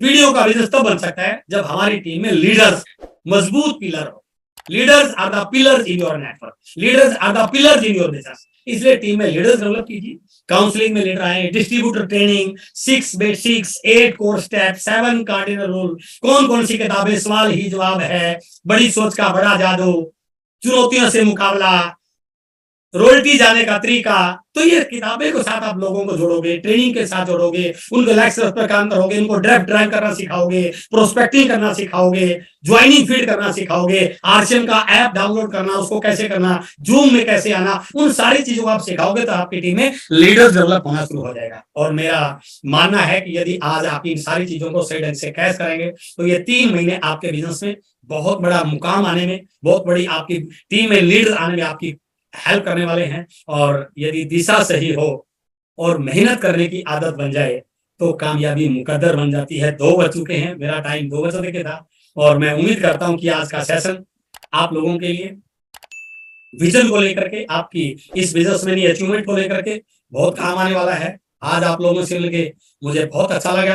वीडियो का बिजनेस तब बन सकता है जब हमारी टीम में लीडर्स मजबूत पिलर हो। Leaders are the pillars in your network, leaders are the pillars in your business. इसलिए टीम में लीडर्स डेवलप कीजिए, काउंसलिंग में लीडर आए, distributor training, 6 basics, 8 core step, 7 cardinal rule, कौन कौन सी किताबें, सवाल ही जवाब है, बड़ी सोच का बड़ा जादू, चुनौतियों से मुकाबला, रॉयल्टी जाने का तरीका। तो ये किताबें के साथ आप लोगों को जोड़ोगे, ट्रेनिंग के साथ जोड़ोगे, उनको लेक्चर पर काम करोगे, उनको ड्राफ्ट ड्राइव करना सिखाओगे, प्रोस्पेक्टिंग करना सिखाओगे, ज्वाइनिंग फीड करना सिखाओगे, आरसीएम का ऐप डाउनलोड करना, उसको कैसे करना, जूम में कैसे आना, उन सारी चीजों को आप सिखाओगे तो आपकी टीम में लीडर्स डेवलप होना शुरू हो जाएगा। और मेरा मानना है कि यदि आज आप इन सारी चीजों को सही ढंग से कैच करेंगे तो ये 3 महीने आपके बिजनेस में बहुत बड़ा मुकाम आने में, बहुत बड़ी आपकी टीम में लीडर आने में आपकी हेल्प करने वाले हैं। और यदि दिशा सही हो और मेहनत करने की आदत बन जाए तो कामयाबी मुकद्दर बन जाती है। 2 बज चुके हैं, मेरा टाइम 2 बजे के था और मैं उम्मीद करता हूं कि आज का सेशन आप लोगों के लिए विजन को लेकर के, आपकी इस बिजनेस में अचीवमेंट को लेकर के बहुत काम आने वाला है। आज आप लोगों से मिलके मुझे बहुत अच्छा लगा।